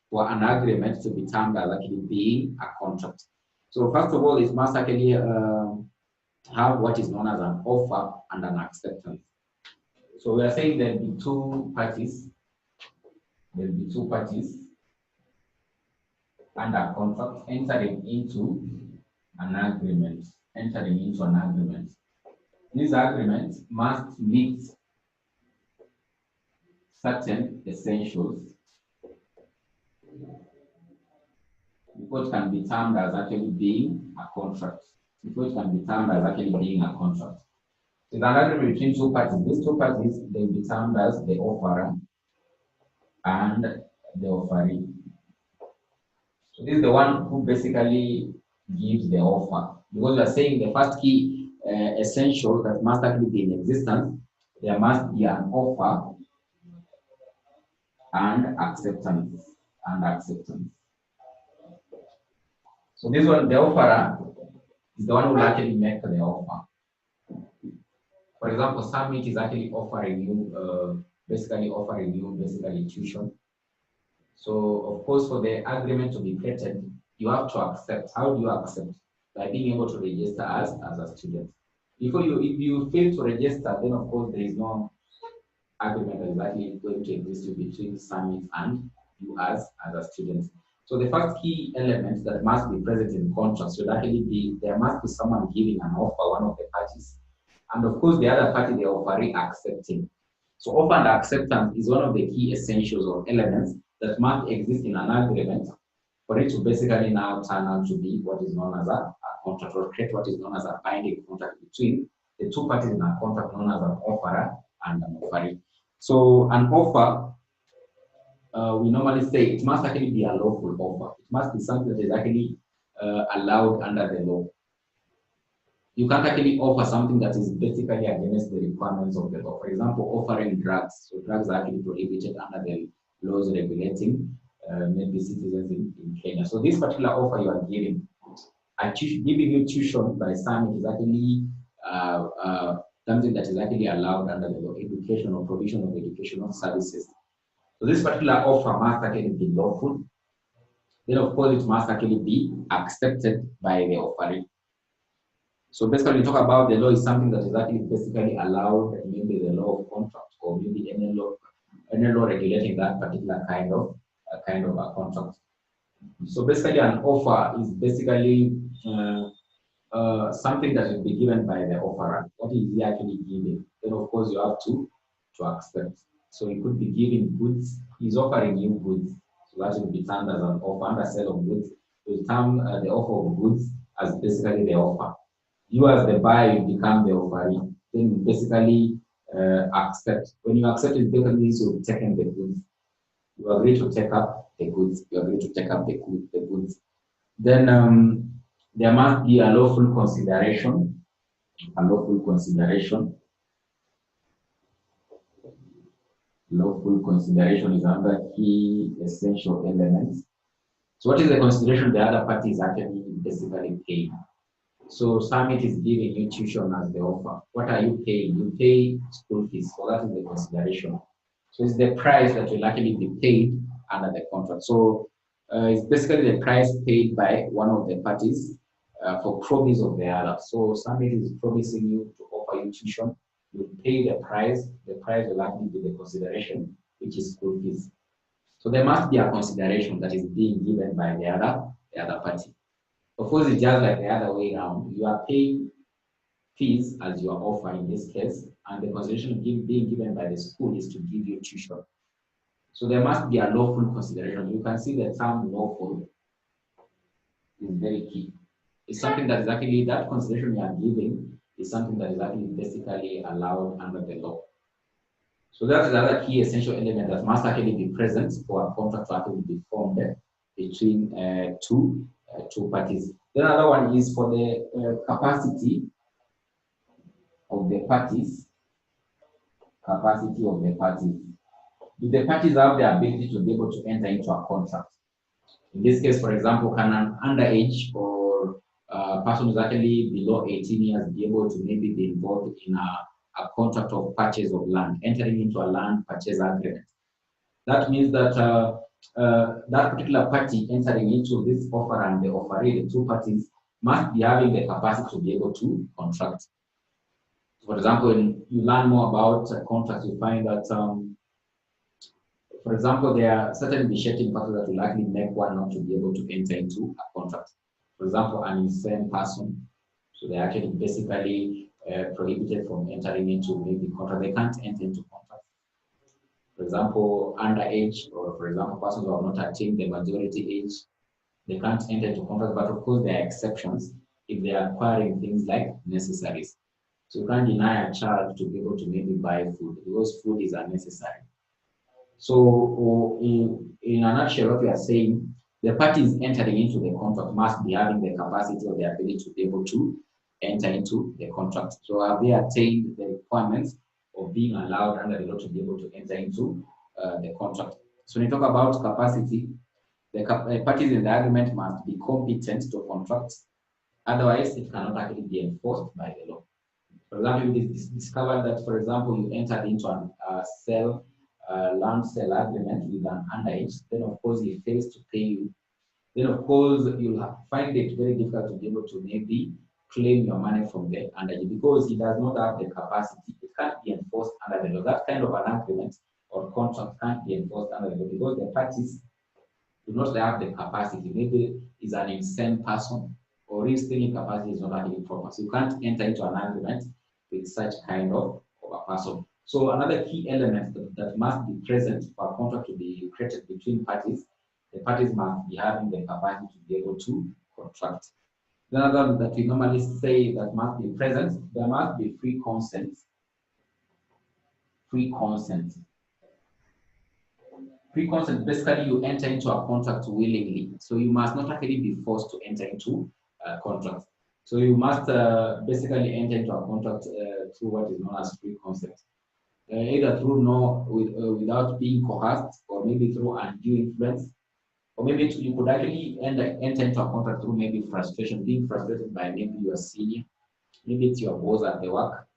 for an agreement to be termed as actually being a contract? So first of all, it must actually have what is known as an offer and an acceptance. So we are saying there will be 2 parties. There will be two parties under contract entering into an agreement. Entering into an agreement. This agreement must meet certain essentials before it can be termed as actually being a contract. Before it can be termed as actually being a contract. So the agreement between two parties. These two parties, they will be termed as the offerer and the offeree. So this is the one who basically gives the offer. Because we are saying the first key essential that must actually be in existence, there must be an offer and acceptance. So this one, the offerer is the one who will actually make the offer. For example, Summit is actually offering you, basically tuition. So of course, for the agreement to be created, you have to accept. How do you accept? By being able to register as a student. If you fail to register, then of course there is no agreement that is actually going to exist between Summit and you as a student. So the first key element that must be present in contract should actually be there must be someone giving an offer, one of the parties, and of course the other party, the offeree, accepting. So offer and acceptance is one of the key essentials or elements that must exist in an agreement for it to basically now turn out to be what is known as a contract, or create what is known as a binding contract between the two parties in a contract known as an offerer and an offeree. So an offer, we normally say it must actually be a lawful offer. It must be something that is actually allowed under the law. You can't actually offer something that is basically against the requirements of the law. For example, offering drugs. So drugs are actually prohibited under the laws regulating maybe citizens in Kenya. So this particular offer you are giving, giving you tuition by Summit is actually something that is actually allowed under the law, education or provision of educational services. So this particular offer must actually be lawful. Then of course it must actually be accepted by the offeree. So basically, we talk about the law is something that is actually basically allowed, maybe the law of contract or maybe any law regulating that particular kind of a contract. So basically, an offer is basically something that will be given by the offerer. What is he actually giving? Then of course you have to accept. So he could be giving goods. He's offering you goods. So that will be termed as an offer. Under sale of goods, we term the offer of goods as basically the offer. You as the buyer, you become the offeree. Then you basically accept. When you accept, it basically means you've taken the goods. You agree to take up the goods. You agree to take up the goods. Then there must be a lawful consideration. A lawful consideration. Lawful consideration is another key essential element. So what is the consideration the other party is actually basically paying? So Summit is giving you tuition as the offer. What are you paying? You pay school fees. So that is the consideration. So it's the price that will actually be paid under the contract. So it's basically the price paid by one of the parties for promise of the other. So Summit is promising you to offer you tuition. You pay the price. The price will actually be the consideration, which is school fees. So there must be a consideration that is being given by the other party. Of course, it's just like the other way around. You are paying fees as your offer in this case, and the consideration being given by the school is to give you tuition. So there must be a lawful consideration. You can see the term lawful is very key. It's something that is actually, that consideration you are giving is something that is actually basically allowed under the law. So that's the other key essential element that must actually be present for a contract to actually be formed between two parties. The other one is for the capacity of the parties. Capacity of the parties. Do the parties have the ability to be able to enter into a contract? In this case, for example, can an underage or a person who's actually below 18 years be able to maybe be involved in a contract of purchase of land, entering into a land purchase agreement? That means that that particular party entering into this offer and the offeree, the two parties, must be having the capacity to be able to contract. For example, when you learn more about contracts, you find that, for example, there are certain initiating factors that will likely make one not to be able to enter into a contract. For example, an insane person, so they're actually basically prohibited from entering into maybe contract. They can't enter into contract. For example, underage, or for example, persons who have not attained the majority age, they can't enter into contract. But of course, there are exceptions if they are acquiring things like necessaries. So you can't deny a child to be able to maybe buy food because food is unnecessary. So in a nutshell, what we are saying, the parties entering into the contract must be having the capacity or the ability to be able to enter into the contract. So have they attained the requirements of being allowed under the law to be able to enter into the contract? So when you talk about capacity, the parties in the agreement must be competent to contract. Otherwise, it cannot actually be enforced by the law. For example, it is discovered that, for example, you entered into a land sale agreement with an underage, then of course he fails to pay you, then of course you'll find it very difficult to be able to maybe claim your money from the underage because he does not have the capacity. It can't be enforced under the law. That kind of an agreement or contract can't be enforced under the law because the parties do not have the capacity. Maybe is an insane person or his thinking capacity is not actually proper. So you can't enter into an agreement with such kind of a person. So another key element that must be present for a contract to be created between parties, the parties must be having the capacity to be able to contract. Another that we normally say that must be present, there must be free consent. Free consent. Free consent, basically you enter into a contract willingly. So you must not actually be forced to enter into a contract. So you must basically enter into a contract through what is known as free consent. Either through without being coerced, or maybe through undue influence, or maybe you could actually enter into a contract through maybe frustration, being frustrated by maybe your senior, maybe it's your boss at the work.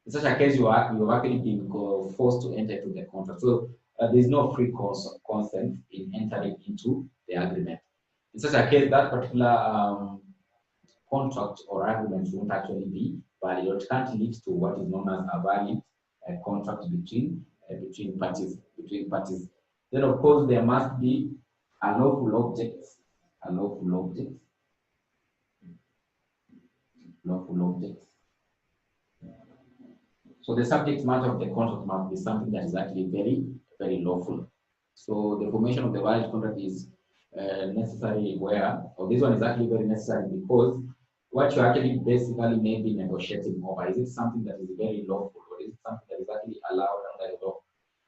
In such a case, you are actually being forced to enter into the contract. So there is no free consent in entering into the agreement. In such a case, that particular contract or agreement won't actually be valid, or it can't lead to what is known as a valid contract between parties. Then, of course, there must be a lawful object. A lawful object. Lawful object. So the subject matter of the contract must be something that is actually very, very lawful. So the formation of the valid contract is necessary where, or this one is actually very necessary because what you actually basically may be negotiating over, is it something that is very lawful or is it something that is actually allowed under the law?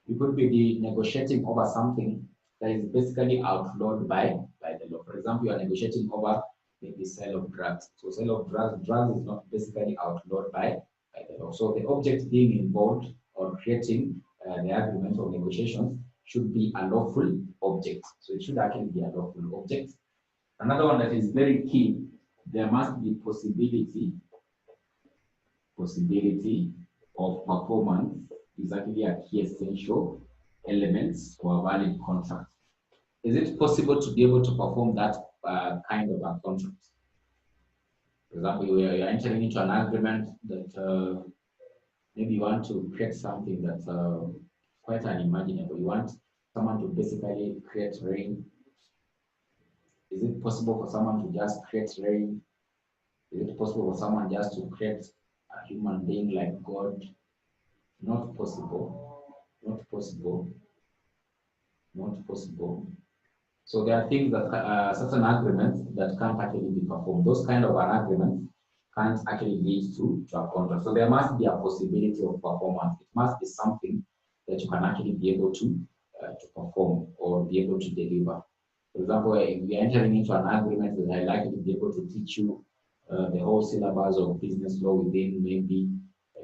You could be negotiating over something that is basically outlawed by the law. For example, you are negotiating over maybe sale of drugs. So sale of drugs is not basically outlawed by the law. So the object being involved or creating the agreement or negotiations should be a lawful object. So it should actually be a lawful object. Another one that is very key, there must be possibility of performance is actually a key essential element for a valid contract. Is it possible to be able to perform that kind of a contract? For example, you are entering into an agreement that maybe you want to create something that's quite unimaginable. You want someone to basically create rain. Is it possible for someone to just create rain? Is it possible for someone just to create a human being like God? Not possible. Not possible. Not possible. So there are things that certain agreements that can't actually be performed. Those kind of an agreement can't actually lead to a contract. So there must be a possibility of performance. It must be something that you can actually be able to perform or be able to deliver. For example, if we are entering into an agreement that I like to be able to teach you the whole syllabus of business law within maybe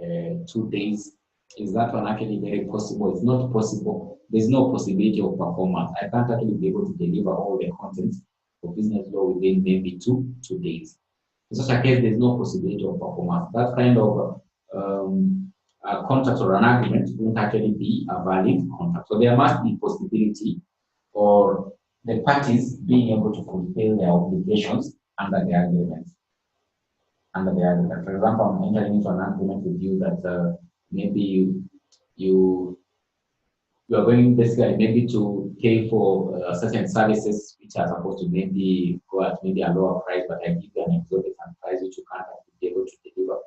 2 days, is that one actually very possible? It's not possible. There's no possibility of performance. I can't actually be able to deliver all the content of business law within maybe two days. In such a case, there's no possibility of performance. That kind of a contract or an agreement won't actually be a valid contract. So there must be possibility for the parties being able to fulfill their obligations under the agreement. For example, I'm entering into an agreement with you that maybe you you are going basically maybe to pay for certain services which are supposed to maybe go at maybe a lower price, but I give you an exorbitant price which you can't actually be able to deliver.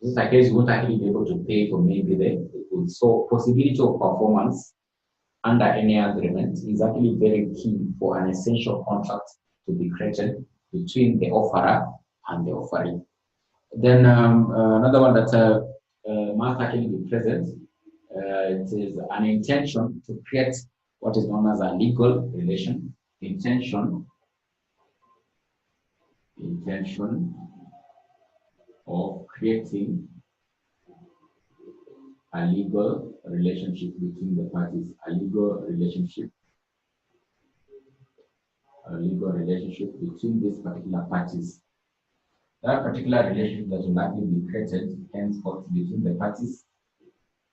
This is a case you won't actually be able to pay for maybe the goods. So possibility of performance under any agreement is actually very key for an essential contract to be created between the offerer and the offeree. Then another one that must actually be present, it is an intention to create what is known as a legal relation. Intention of creating a legal relationship between the parties. A legal relationship between these particular parties. That particular relationship that will actually be created henceforth between the parties,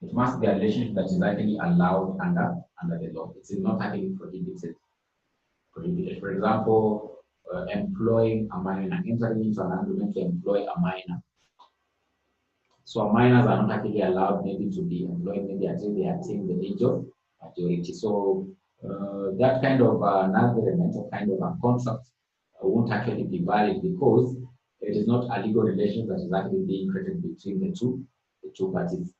it must be a relationship that is actually allowed under the law. It is not actually prohibited. For example, employing a minor, entering into an agreement to employ a minor. So minors are not actually allowed maybe to be employed maybe until they attain the age of majority. So that kind of an agreement or kind of a contract won't actually be valid because it is not a legal relation that is actually being created between the two parties.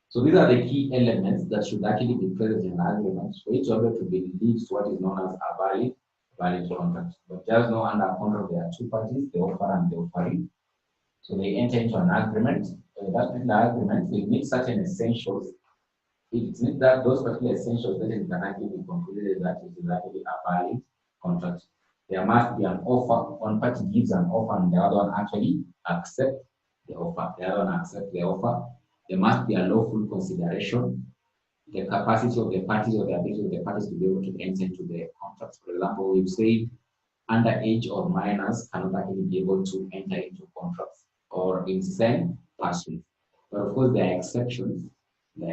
So these are the key elements that should actually be present in an agreement for it to be able to be leads to what is known as a valid contract. But just know under a contract there are two parties, the offerer and the offeree. So they enter into an agreement. That particular agreement will meet certain essentials. If it's meet that those particular essentials, then it can actually be concluded that it is actually a valid contract. There must be an offer. One party gives an offer, and the other one actually accepts the offer. The other one accepts the offer. There must be a lawful consideration, the capacity of the parties or the ability of the parties to be able to enter into the contract. For example, we've said underage or minors cannot actually be able to enter into contracts or insane persons. But of course, there are exceptions. For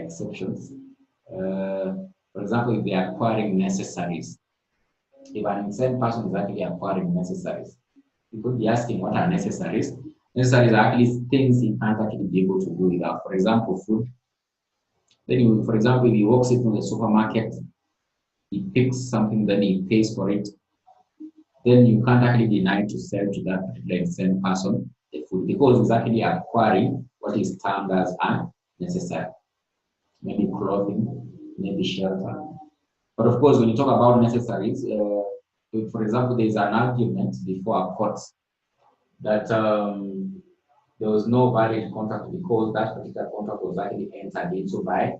example, if they are acquiring necessaries, if an insane person is actually acquiring necessaries, you could be asking what are necessaries. Necessaries are actually things he can't actually be able to do without. For example, food. Then, for example, if he walks into the supermarket, he picks something, then he pays for it. Then you can't actually deny to sell to that particular insane person the food because he's actually acquiring what is termed as unnecessary. Maybe clothing, maybe shelter. But of course, when you talk about necessaries, for example, there is an argument before a court that there was no valid contract because that particular contract was actually entered into by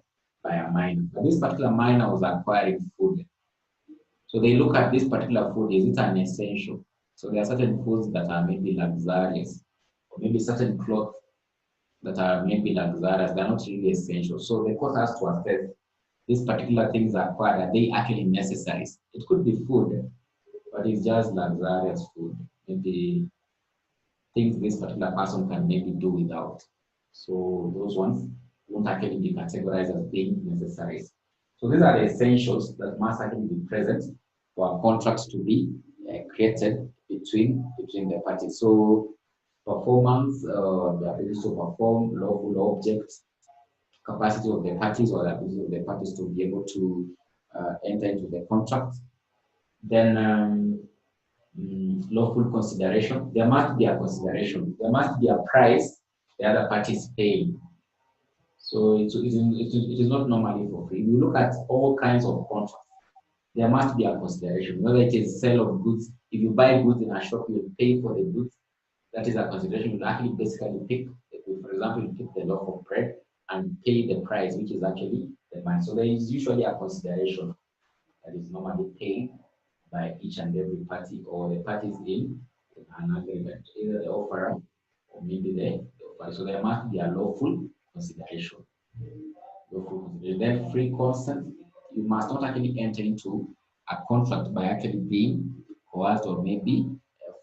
a minor. But this particular minor was acquiring food. So they look at this particular food, is it an essential? So there are certain foods that are maybe luxurious, or maybe certain clothes that are maybe luxurious, they're not really essential. So the court has to assess these particular things acquired, are they actually necessary? It could be food, but it's just luxurious food. Maybe things this particular person can maybe do without. So those ones won't actually be categorized as being necessary. So these are the essentials that must actually be present for contracts to be created between the parties. So performance, the ability to perform, lawful objects, capacity of the parties or the ability of the parties to be able to enter into the contract. Then lawful consideration. There must be a consideration. There must be a price the other parties pay. So it is not normally for free. We look at all kinds of contracts. There must be a consideration, whether it is sale of goods. If you buy goods in a shop, you pay for the goods. That is a consideration. You actually basically pick the good. For example, you pick the loaf of bread and pay the price, which is actually the money. So there is usually a consideration that is normally paid by each and every party or the parties in an agreement, either the offerer or maybe the offerer. So there must be a lawful consideration. Then free consent. You must not actually enter into a contract by actually being coerced or maybe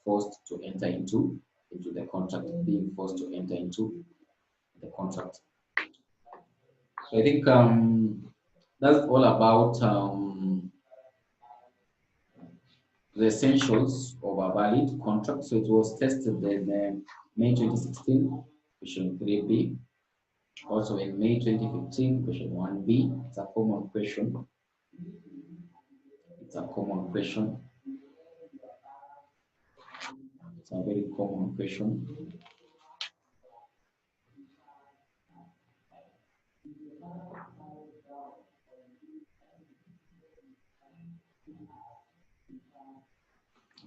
forced to enter into the contract, being forced to enter into the contract. So I think that's all about the essentials of a valid contract. So it was tested in May 2016, question 3B. Also in May 2015, question 1B, it's a common question. It's a common question. It's a very common question.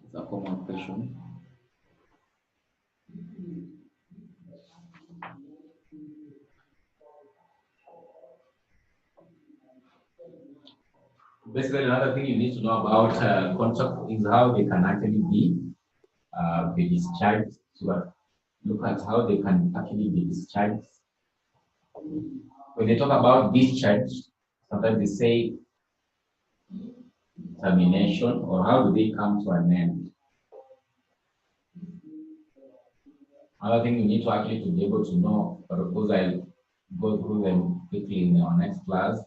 It's a common question. Basically, another thing you need to know about contract is how they can actually be discharged. So look at how they can actually be discharged. When they talk about discharge, sometimes they say termination, or how do they come to an end? Another thing you need to actually to be able to know, but of course I'll go through them quickly in our next class,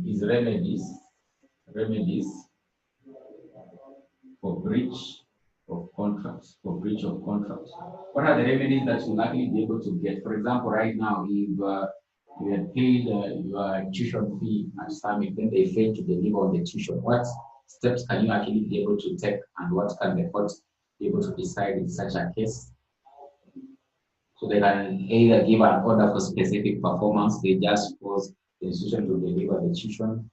is remedies for breach of contracts, for breach of contracts. What are the remedies that you'll actually be able to get? For example, right now, if you had paid your tuition fee at Summit, then they fail to deliver on the tuition, what steps can you actually be able to take, and what can the court be able to decide in such a case? So they can either give an order for specific performance, they just force the institution to deliver the tuition.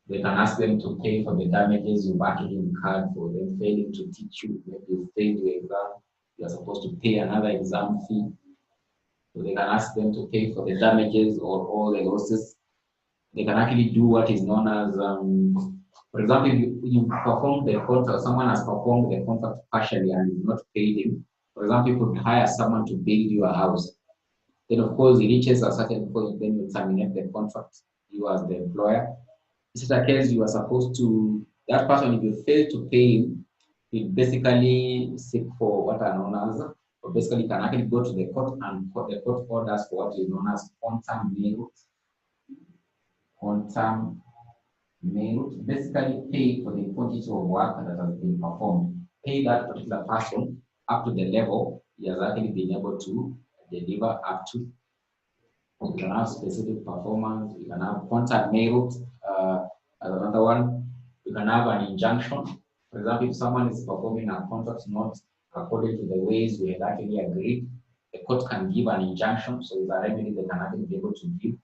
They can ask them to pay for the damages you've actually incurred for them failing to teach you. Maybe you failed your exam, you're supposed to pay another exam fee. So they can ask them to pay for the damages or all the losses. They can actually do what is known as, for example, if you perform the contract, someone has performed the contract partially and you've not paid him. For example, you could hire someone to build you a house. Then, of course, it reaches a certain point, then you terminate the contract, you as the employer. In such a case, you are supposed to, that person, if you fail to pay him, he basically seek for what are known as, or basically can actually go to the court and the court orders for what is known as quantum merit, basically pay for the quantity of work that has been performed, pay that particular person up to the level he has actually been able to deliver up to. You can have specific performance, you can have contact merit, as another one. You can have an injunction. For example, if someone is performing a contract not according to the ways we had actually agreed, the court can give an injunction. So it's a remedy they can actually be able to give.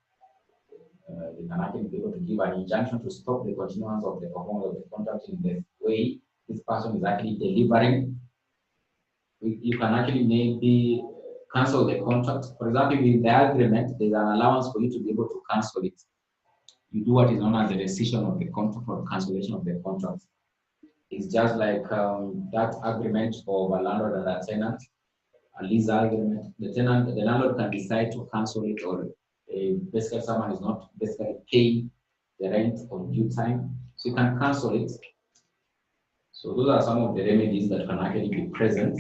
They can actually be able to give an injunction to stop the continuance of the performance of the contract in the way this person is actually delivering. You can actually maybe cancel the contract. For example, in the agreement, there's an allowance for you to be able to cancel it. You do what is known as the rescission of the contract or cancellation of the contract. It's just like that agreement of a landlord and a tenant, a lease agreement. The landlord can decide to cancel it, or basically someone is not basically paying the rent on due time, so you can cancel it. So those are some of the remedies that can actually be present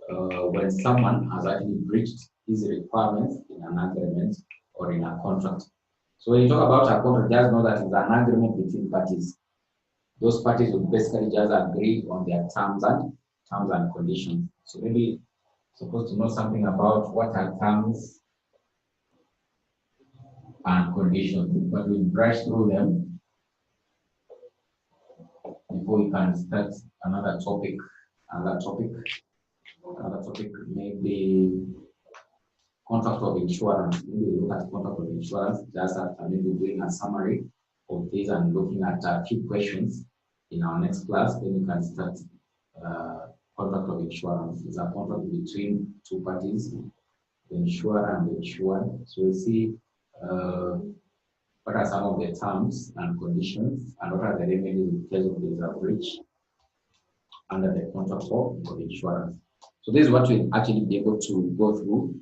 when someone has actually breached his requirements in an agreement or in a contract. So when you talk about a contract, just know that it's an agreement between parties. Those parties will basically just agree on their terms and conditions. So maybe supposed to know something about what are terms and conditions, but we'll brush through them before we can start another topic. Another topic maybe contract of insurance. Maybe we look at contract of insurance just after maybe doing a summary of this and looking at a few questions in our next class. Then we can start contract of insurance. It's a contract between two parties, the insurer and the insured. So we'll see what are some of the terms and conditions and what are the remedies in case of there is a breach under the contract of insurance. So this is what we'll actually be able to go through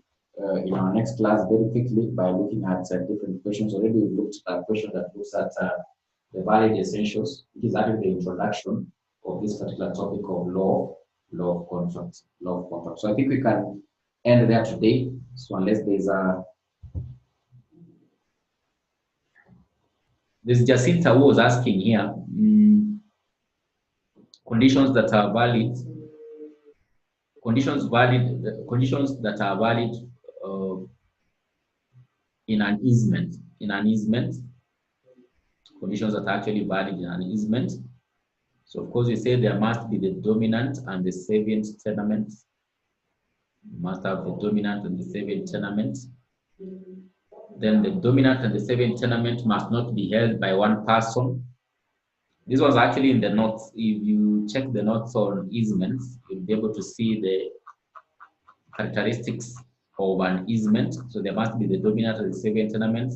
in our next class very quickly by looking at different questions. Already we looked at a question that looks at the valid essentials, which is actually the introduction of this particular topic of law of contract. So I think we can end there today. So unless there's Jacinta who was asking here, conditions that are valid in an easement. In an easement, conditions that are actually valid in an easement. So of course, we say there must be the dominant and the servant tenement. You must have the dominant and the servant tenement. Then the dominant and the servant tenement must not be held by one person. This was actually in the notes. If you check the notes on easements, you'll be able to see the characteristics of an easement. So there must be the dominant and the servant tenement.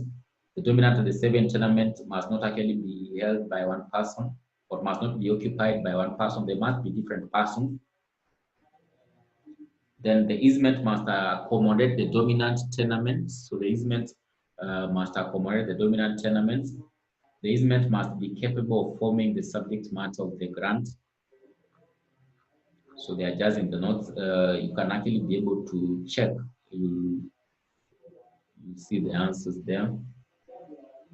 The dominant and the servant tenement must not actually be held by one person, or must not be occupied by one person. They must be different persons. Then the easement must accommodate the dominant tenements. So the easement must accommodate the dominant tenements. The easement must be capable of forming the subject matter of the grant. So they are just in the notes. You can actually be able to check. You see the answers there.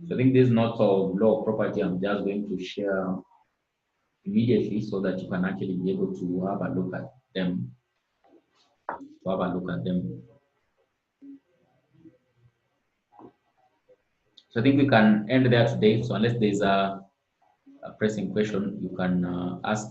So I think these notes of law of property, I'm just going to share immediately so that you can actually be able to have a look at them. So I think we can end there today. So unless there's a pressing question, you can ask.